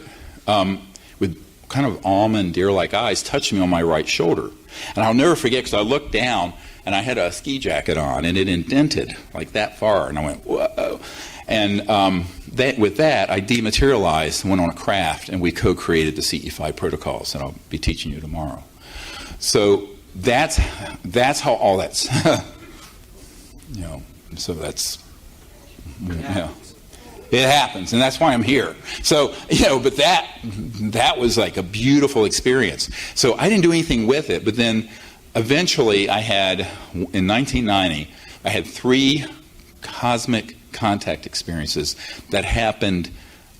with kind of almond deer-like eyes, touched me on my right shoulder. And I'll never forget, because I looked down, and I had a ski jacket on, and it indented like that far. And I went, whoa. And with that, I dematerialized, went on a craft, and we co-created the CE5 protocols that I'll be teaching you tomorrow. So that's how all that's, so that's, it happens, and that's why I'm here. So, but that was like a beautiful experience. So I didn't do anything with it, but then eventually I had, in 1990, I had 3 cosmic contact experiences that happened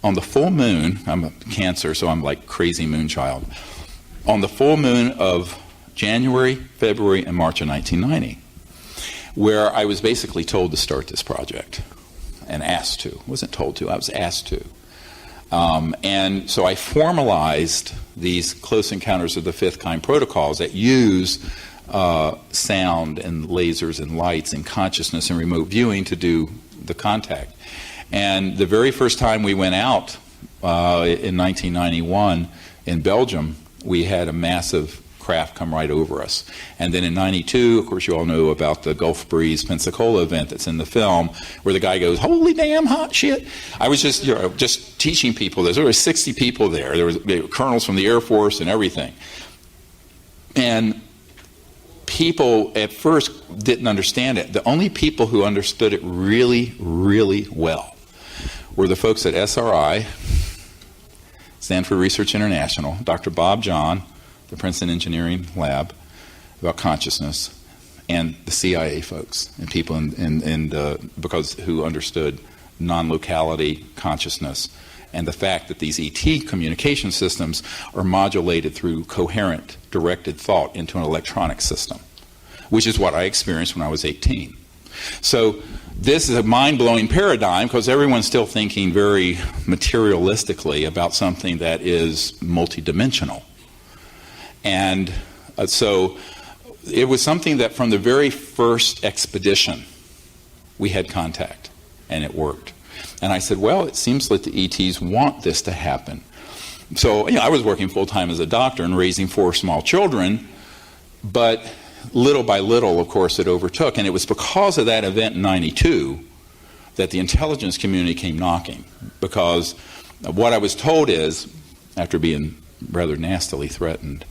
on the full moon. I'm a Cancer, so I'm like crazy moon child. On the full moon of January, February, and March of 1990, where I was basically told to start this project and asked to. I wasn't told to, I was asked to. And so I formalized these close encounters of the fifth kind protocols that use sound and lasers and lights and consciousness and remote viewing to do the contact. And the very first time we went out in 1991 in Belgium, we had a massive craft come right over us. And then in 92, of course, you all know about the Gulf Breeze Pensacola event that's in the film, where the guy goes, holy damn hot shit. I was just teaching people this. There were 60 people there. There were colonels from the Air Force and everything. And people at first didn't understand it. The only people who understood it really, really well were the folks at SRI, Stanford Research International, Dr. Bob John, the Princeton Engineering Lab, about consciousness, and the CIA folks and people because who understood non-locality consciousness and the fact that these ET communication systems are modulated through coherent, directed thought into an electronic system, which is what I experienced when I was 18. So this is a mind-blowing paradigm, because everyone's still thinking very materialistically about something that is multidimensional. And so it was something that from the very first expedition, we had contact, and it worked. And I said, well, it seems like the ETs want this to happen. So I was working full-time as a doctor and raising 4 small children, but little by little, of course, it overtook. And it was because of that event in 92 that the intelligence community came knocking, because what I was told is, after being rather nastily threatened,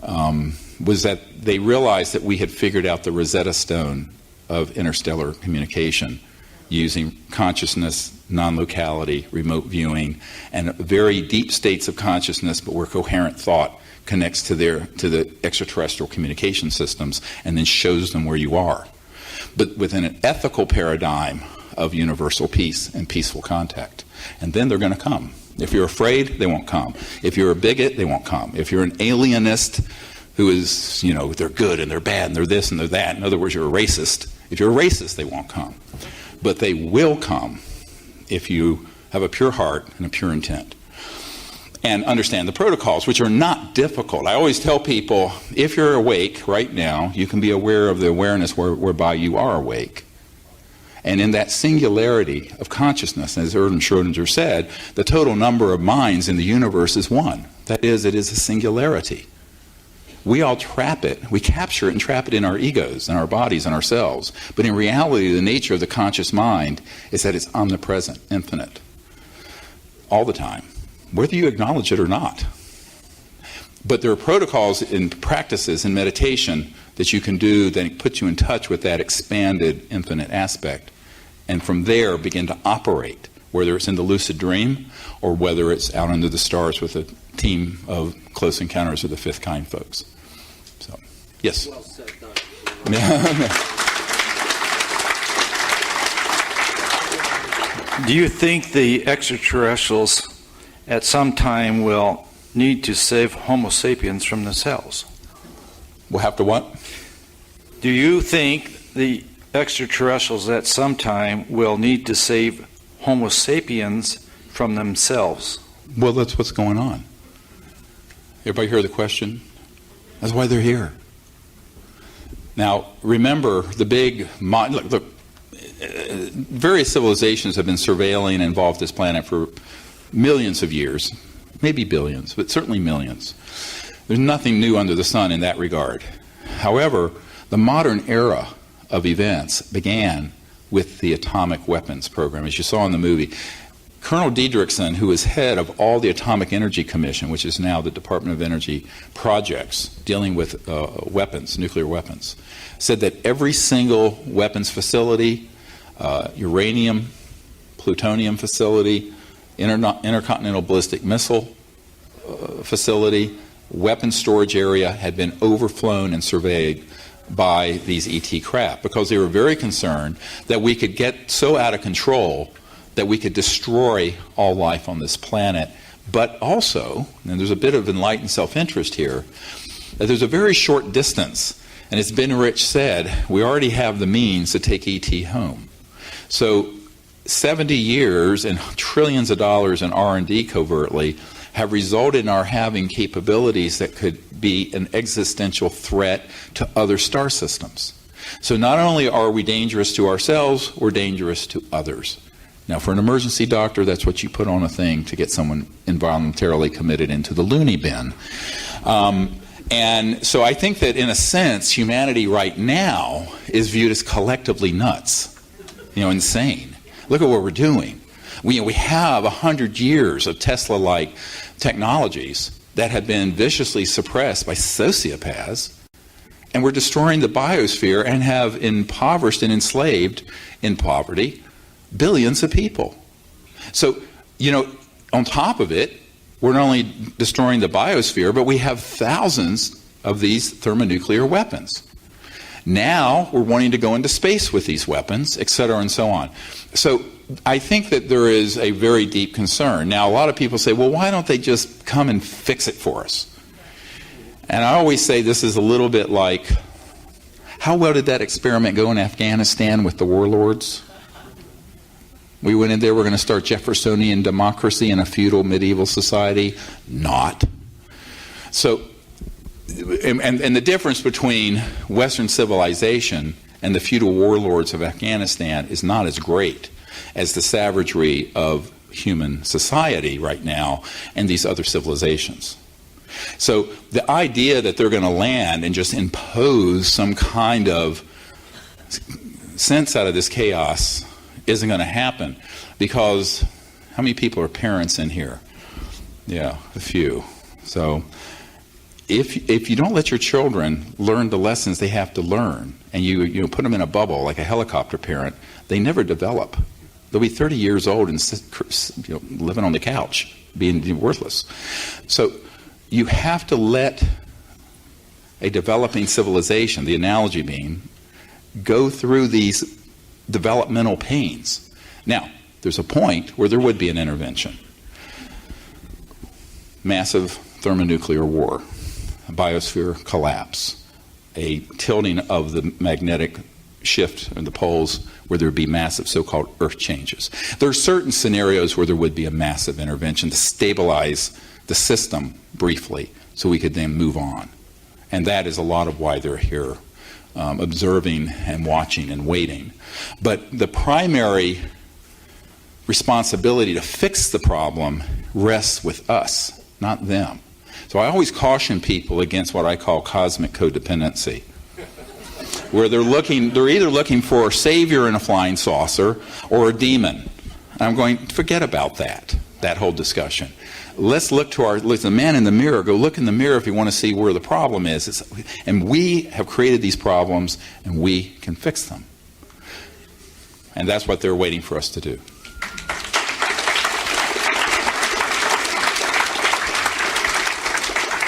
was that they realized that we had figured out the Rosetta Stone of interstellar communication using consciousness, non-locality, remote viewing, and very deep states of consciousness, but where coherent thought connects to the extraterrestrial communication systems and then shows them where you are. But within an ethical paradigm of universal peace and peaceful contact. And then they're going to come. If you're afraid, they won't come. If you're a bigot, they won't come. If you're an alienist who is, they're good and they're bad and they're this and they're that, in other words, you're a racist. If you're a racist, they won't come. But they will come if you have a pure heart and a pure intent. and understand the protocols, which are not difficult. I always tell people, if you're awake right now, you can be aware of the awareness whereby you are awake. And in that singularity of consciousness, as Erwin Schrödinger said, the total number of minds in the universe is one. That is, it is a singularity. We all trap it. We capture it and trap it in our egos and our bodies and ourselves. But in reality, the nature of the conscious mind is that it's omnipresent, infinite, all the time, whether you acknowledge it or not. But there are protocols and practices in meditation that you can do that put you in touch with that expanded, infinite aspect. And from there, begin to operate, whether it's in the lucid dream or whether it's out under the stars with a team of Close Encounters of the Fifth Kind folks. So, yes? Well said, Dr. Do you think the extraterrestrials at some time will need to save Homo sapiens from themselves? We'll have to what? Do you think the extraterrestrials at some time will need to save Homo sapiens from themselves? Well, that's what's going on. Everybody hear the question? That's why they're here. Now, remember the big... Look, various civilizations have been surveilling and involved this planet for millions of years, maybe billions, but certainly millions. There's nothing new under the sun in that regard. However, the modern era of events began with the atomic weapons program, as you saw in the movie. Colonel Diedrichson, who is head of all the Atomic Energy Commission, which is now the Department of Energy projects dealing with weapons, nuclear weapons, said that every single weapons facility, uranium, plutonium facility, intercontinental ballistic missile facility, weapons storage area had been overflown and surveyed by these ET craft because they were very concerned that we could get so out of control that we could destroy all life on this planet. But also, and there's a bit of enlightened self-interest here, that there's a very short distance, and as Ben Rich said, we already have the means to take ET home. So 70 years and trillions of dollars in R&D covertly have resulted in our having capabilities that could be an existential threat to other star systems. So not only are we dangerous to ourselves, we're dangerous to others. Now, for an emergency doctor, that's what you put on a thing to get someone involuntarily committed into the loony bin. And so I think that, in a sense, humanity right now is viewed as collectively nuts, insane. Look at what we're doing. We have 100 years of Tesla-like technologies that have been viciously suppressed by sociopaths, and we're destroying the biosphere and have impoverished and enslaved in poverty billions of people. So, on top of it, we're not only destroying the biosphere, but we have thousands of these thermonuclear weapons. Now we're wanting to go into space with these weapons, et cetera, and so on. So I think that there is a very deep concern. Now, a lot of people say, well, why don't they just come and fix it for us? And I always say this is a little bit like, how well did that experiment go in Afghanistan with the warlords? We went in there, we're going to start Jeffersonian democracy in a feudal medieval society. Not. So, and the difference between Western civilization and the feudal warlords of Afghanistan is not as great as the savagery of human society right now and these other civilizations. So the idea that they're going to land and just impose some kind of sense out of this chaos isn't going to happen, because how many people are parents in here? Yeah, a few. So if you don't let your children learn the lessons they have to learn, and you put them in a bubble like a helicopter parent, they never develop. They'll be 30 years old and living on the couch, being worthless. So you have to let a developing civilization, the analogy being, go through these developmental pains. Now, there's a point where there would be an intervention. Massive thermonuclear war, a biosphere collapse, a tilting of the magnetic shift in the poles where there would be massive so-called earth changes. There are certain scenarios where there would be a massive intervention to stabilize the system briefly so we could then move on. And that is a lot of why they're here, observing and watching and waiting. But the primary responsibility to fix the problem rests with us, not them. So I always caution people against what I call cosmic codependency, where they're either looking for a savior in a flying saucer or a demon. I'm going, forget about that whole discussion. Let's look to the man in the mirror. Go look in the mirror if you want to see where the problem is. And we have created these problems, and we can fix them. And that's what they're waiting for us to do.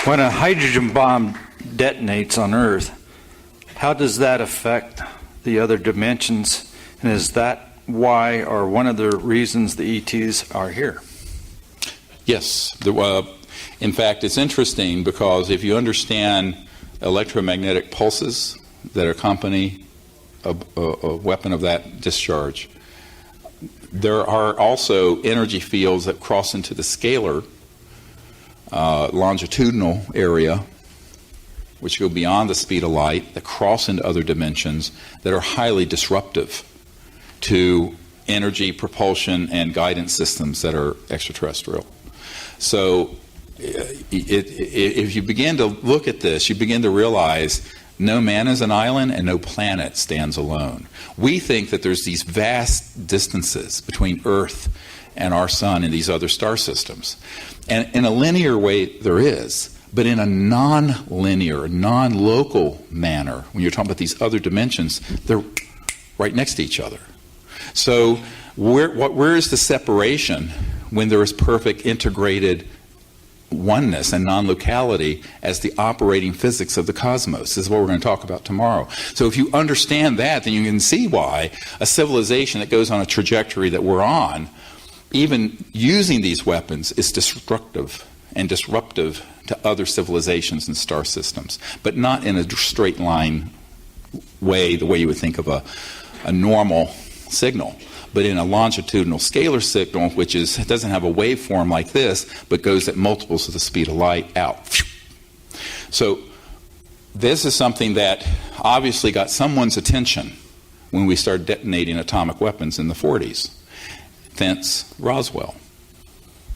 When a hydrogen bomb detonates on Earth, how does that affect the other dimensions? And is that why or one of the reasons the ETs are here? Yes. In fact, it's interesting because if you understand electromagnetic pulses that accompany a weapon of that discharge, there are also energy fields that cross into the scalar longitudinal area, which go beyond the speed of light, that cross into other dimensions that are highly disruptive to energy, propulsion, and guidance systems that are extraterrestrial. So if you begin to look at this, you begin to realize no man is an island and no planet stands alone. We think that there's these vast distances between Earth and our sun and these other star systems. And in a linear way, there is. But in a non-linear, non-local manner, when you're talking about these other dimensions, they're right next to each other. So where is the separation when there is perfect integrated oneness and non-locality as the operating physics of the cosmos? This is what we're going to talk about tomorrow. So if you understand that, then you can see why a civilization that goes on a trajectory that we're on, even using these weapons, is destructive and disruptive to other civilizations and star systems, but not in a straight line way, the way you would think of a normal signal, but in a longitudinal scalar signal, which doesn't have a waveform like this, but goes at multiples of the speed of light out. So this is something that obviously got someone's attention when we started detonating atomic weapons in the 40s. Thence Roswell,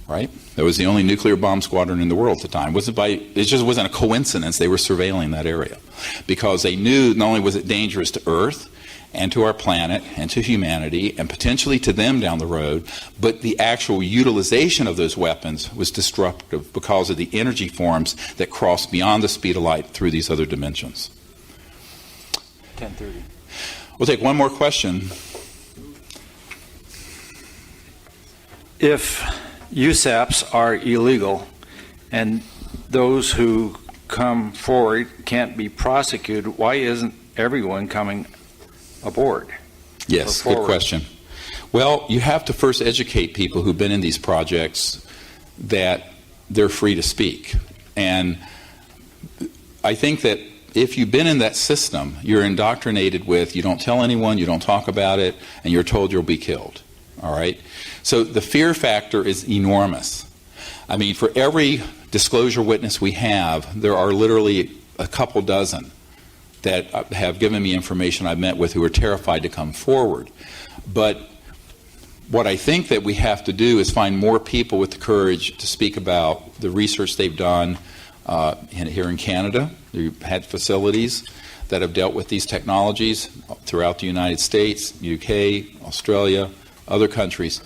right? That was the only nuclear bomb squadron in the world at the time. It just wasn't a coincidence they were surveilling that area, because they knew not only was it dangerous to Earth and to our planet and to humanity and potentially to them down the road, but the actual utilization of those weapons was destructive because of the energy forms that cross beyond the speed of light through these other dimensions. 10:30. We'll take one more question. If USAPs are illegal and those who come forward can't be prosecuted, why isn't everyone coming aboard? Yes, good question. Well, you have to first educate people who've been in these projects that they're free to speak. And I think that if you've been in that system, you're indoctrinated with, you don't tell anyone, you don't talk about it, and you're told you'll be killed. All right? So the fear factor is enormous. I mean, for every disclosure witness we have, there are literally a couple dozen that have given me information I've met with who are terrified to come forward. But what I think that we have to do is find more people with the courage to speak about the research they've done here in Canada. We've had facilities that have dealt with these technologies throughout the United States, UK, Australia, other countries,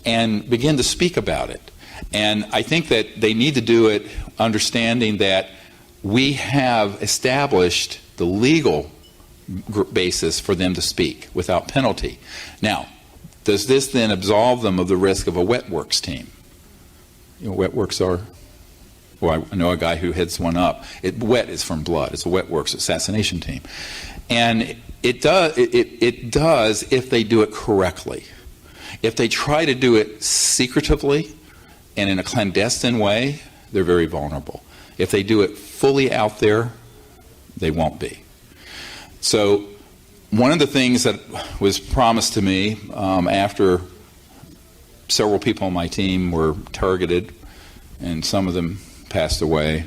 and begin to speak about it. And I think that they need to do it understanding that we have established the legal basis for them to speak without penalty. Now, does this then absolve them of the risk of a wet works team? You know, wet works are, well, I know a guy who heads one up. Wet is from blood. It's a wet works assassination team. And it does if they do it correctly. If they try to do it secretively and in a clandestine way, they're very vulnerable. If they do it fully out there, they won't be. So one of the things that was promised to me after several people on my team were targeted and some of them passed away.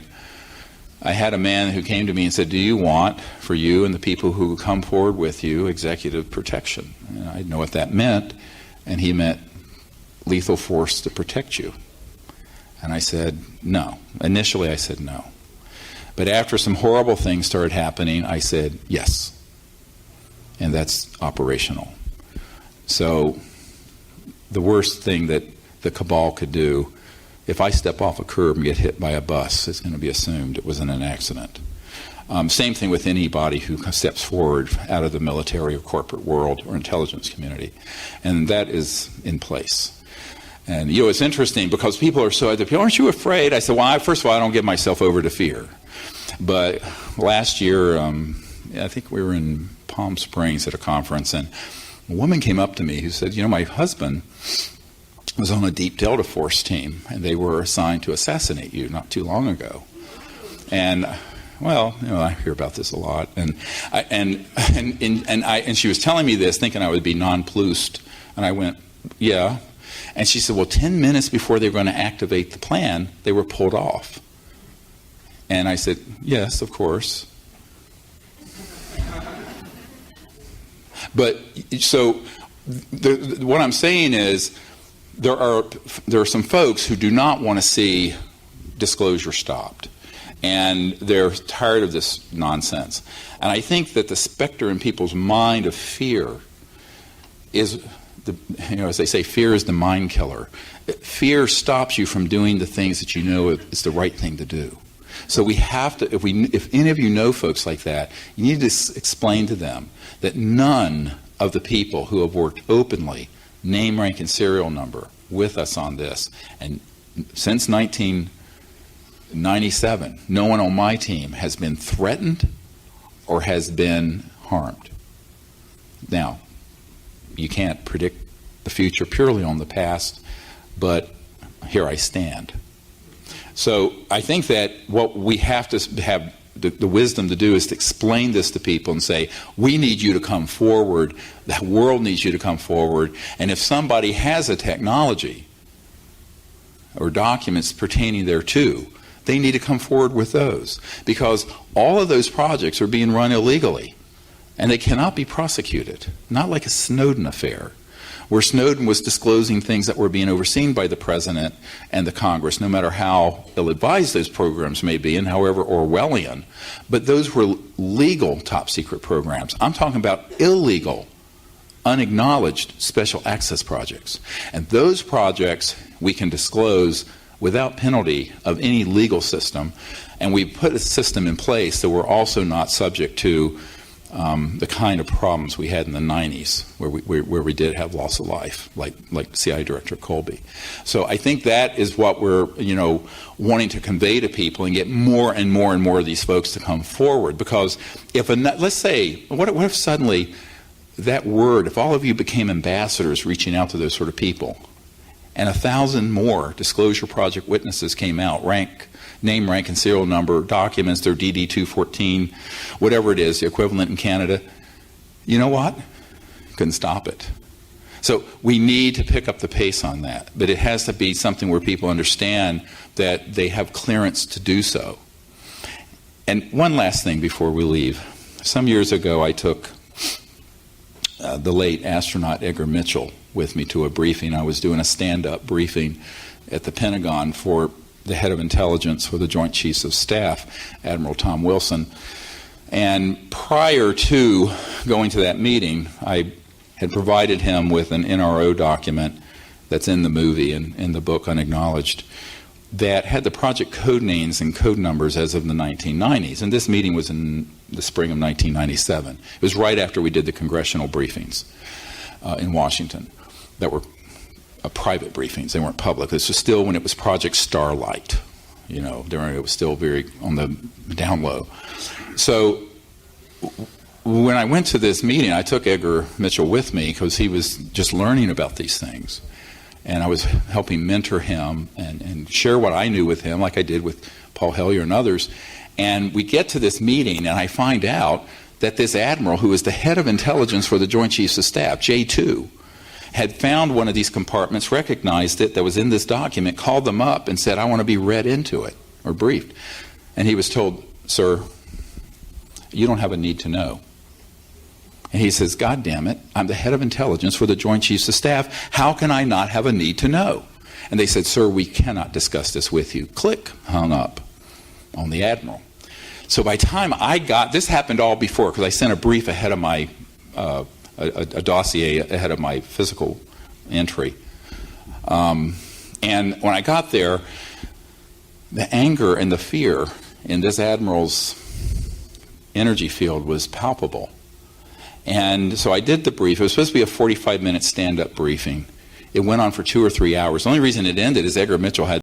I had a man who came to me and said, do you want, for you and the people who come forward with you, executive protection? And I didn't know what that meant, and he meant lethal force to protect you. And I said, no. Initially I said no. But after some horrible things started happening, I said yes. And that's operational. So the worst thing that the cabal could do, if I step off a curb and get hit by a bus, it's going to be assumed it was in an accident. Same thing with anybody who steps forward out of the military or corporate world or intelligence community. And that is in place. And, it's interesting because people are so, aren't you afraid? I said, well, first of all, I don't give myself over to fear. But last year, I think we were in Palm Springs at a conference, and a woman came up to me who said, my husband was on a Deep Delta Force team, and they were assigned to assassinate you not too long ago. And well, I hear about this a lot, and she was telling me this, thinking I would be nonplussed, and I went, yeah. And she said, well, 10 minutes before they were going to activate the plan, they were pulled off. And I said, yes, of course. But so what I'm saying is there are some folks who do not want to see disclosure stopped. And they're tired of this nonsense. And I think that the specter in people's mind of fear is, as they say, fear is the mind killer. Fear stops you from doing the things that you know is the right thing to do. So we have to, if any of you know folks like that, you need to explain to them that none of the people who have worked openly, name, rank, and serial number with us on this, and since 1997, no one on my team has been threatened or has been harmed. Now, you can't predict the future purely on the past, but here I stand. So I think that what we have to have the wisdom to do is to explain this to people and say, we need you to come forward, the world needs you to come forward, and if somebody has a technology or documents pertaining thereto, they need to come forward with those, because all of those projects are being run illegally, and they cannot be prosecuted, not like a Snowden affair, where Snowden was disclosing things that were being overseen by the President and the Congress, no matter how ill-advised those programs may be and however Orwellian. But those were legal top-secret programs. I'm talking about illegal, unacknowledged special access projects. And those projects we can disclose without penalty of any legal system. And we put a system in place that we're also not subject to the kind of problems we had in the 90s, where we did have loss of life, like CIA Director Colby. So I think that is what we're wanting to convey to people and get more and more and more of these folks to come forward. Because if let's say, what if suddenly that word, if all of you became ambassadors reaching out to those sort of people, and 1,000 more Disclosure Project witnesses came out, name, rank, and serial number, documents, their DD-214, whatever it is, the equivalent in Canada, you know what? Couldn't stop it. So we need to pick up the pace on that, but it has to be something where people understand that they have clearance to do so. And one last thing before we leave. Some years ago, I took the late astronaut Edgar Mitchell with me to a briefing. I was doing a stand-up briefing at the Pentagon for the head of intelligence for the Joint Chiefs of Staff, Admiral Tom Wilson. And prior to going to that meeting, I had provided him with an NRO document that's in the movie and in the book Unacknowledged that had the project code names and code numbers as of the 1990s. And this meeting was in the spring of 1997. It was right after we did the congressional briefings in Washington that were private briefings. They weren't public. This was still when it was Project Starlight. During it was still very on the down low. So when I went to this meeting, I took Edgar Mitchell with me because he was just learning about these things. And I was helping mentor him and share what I knew with him, like I did with Paul Hellyer and others. And we get to this meeting, and I find out that this admiral, who is the head of intelligence for the Joint Chiefs of Staff, J2, had found one of these compartments, recognized it that was in this document, called them up and said, I want to be read into it or briefed. And he was told, sir, you don't have a need to know. And he says, God damn it, I'm the head of intelligence for the Joint Chiefs of Staff. How can I not have a need to know? And they said, sir, we cannot discuss this with you. Click, hung up on the Admiral. So by the time I got, this happened all before, because I sent a brief ahead of my, a dossier ahead of my physical entry. And when I got there, the anger and the fear in this Admiral's energy field was palpable. And so I did the brief. It was supposed to be a 45-minute stand-up briefing. It went on for 2 or 3 hours. The only reason it ended is Edgar Mitchell had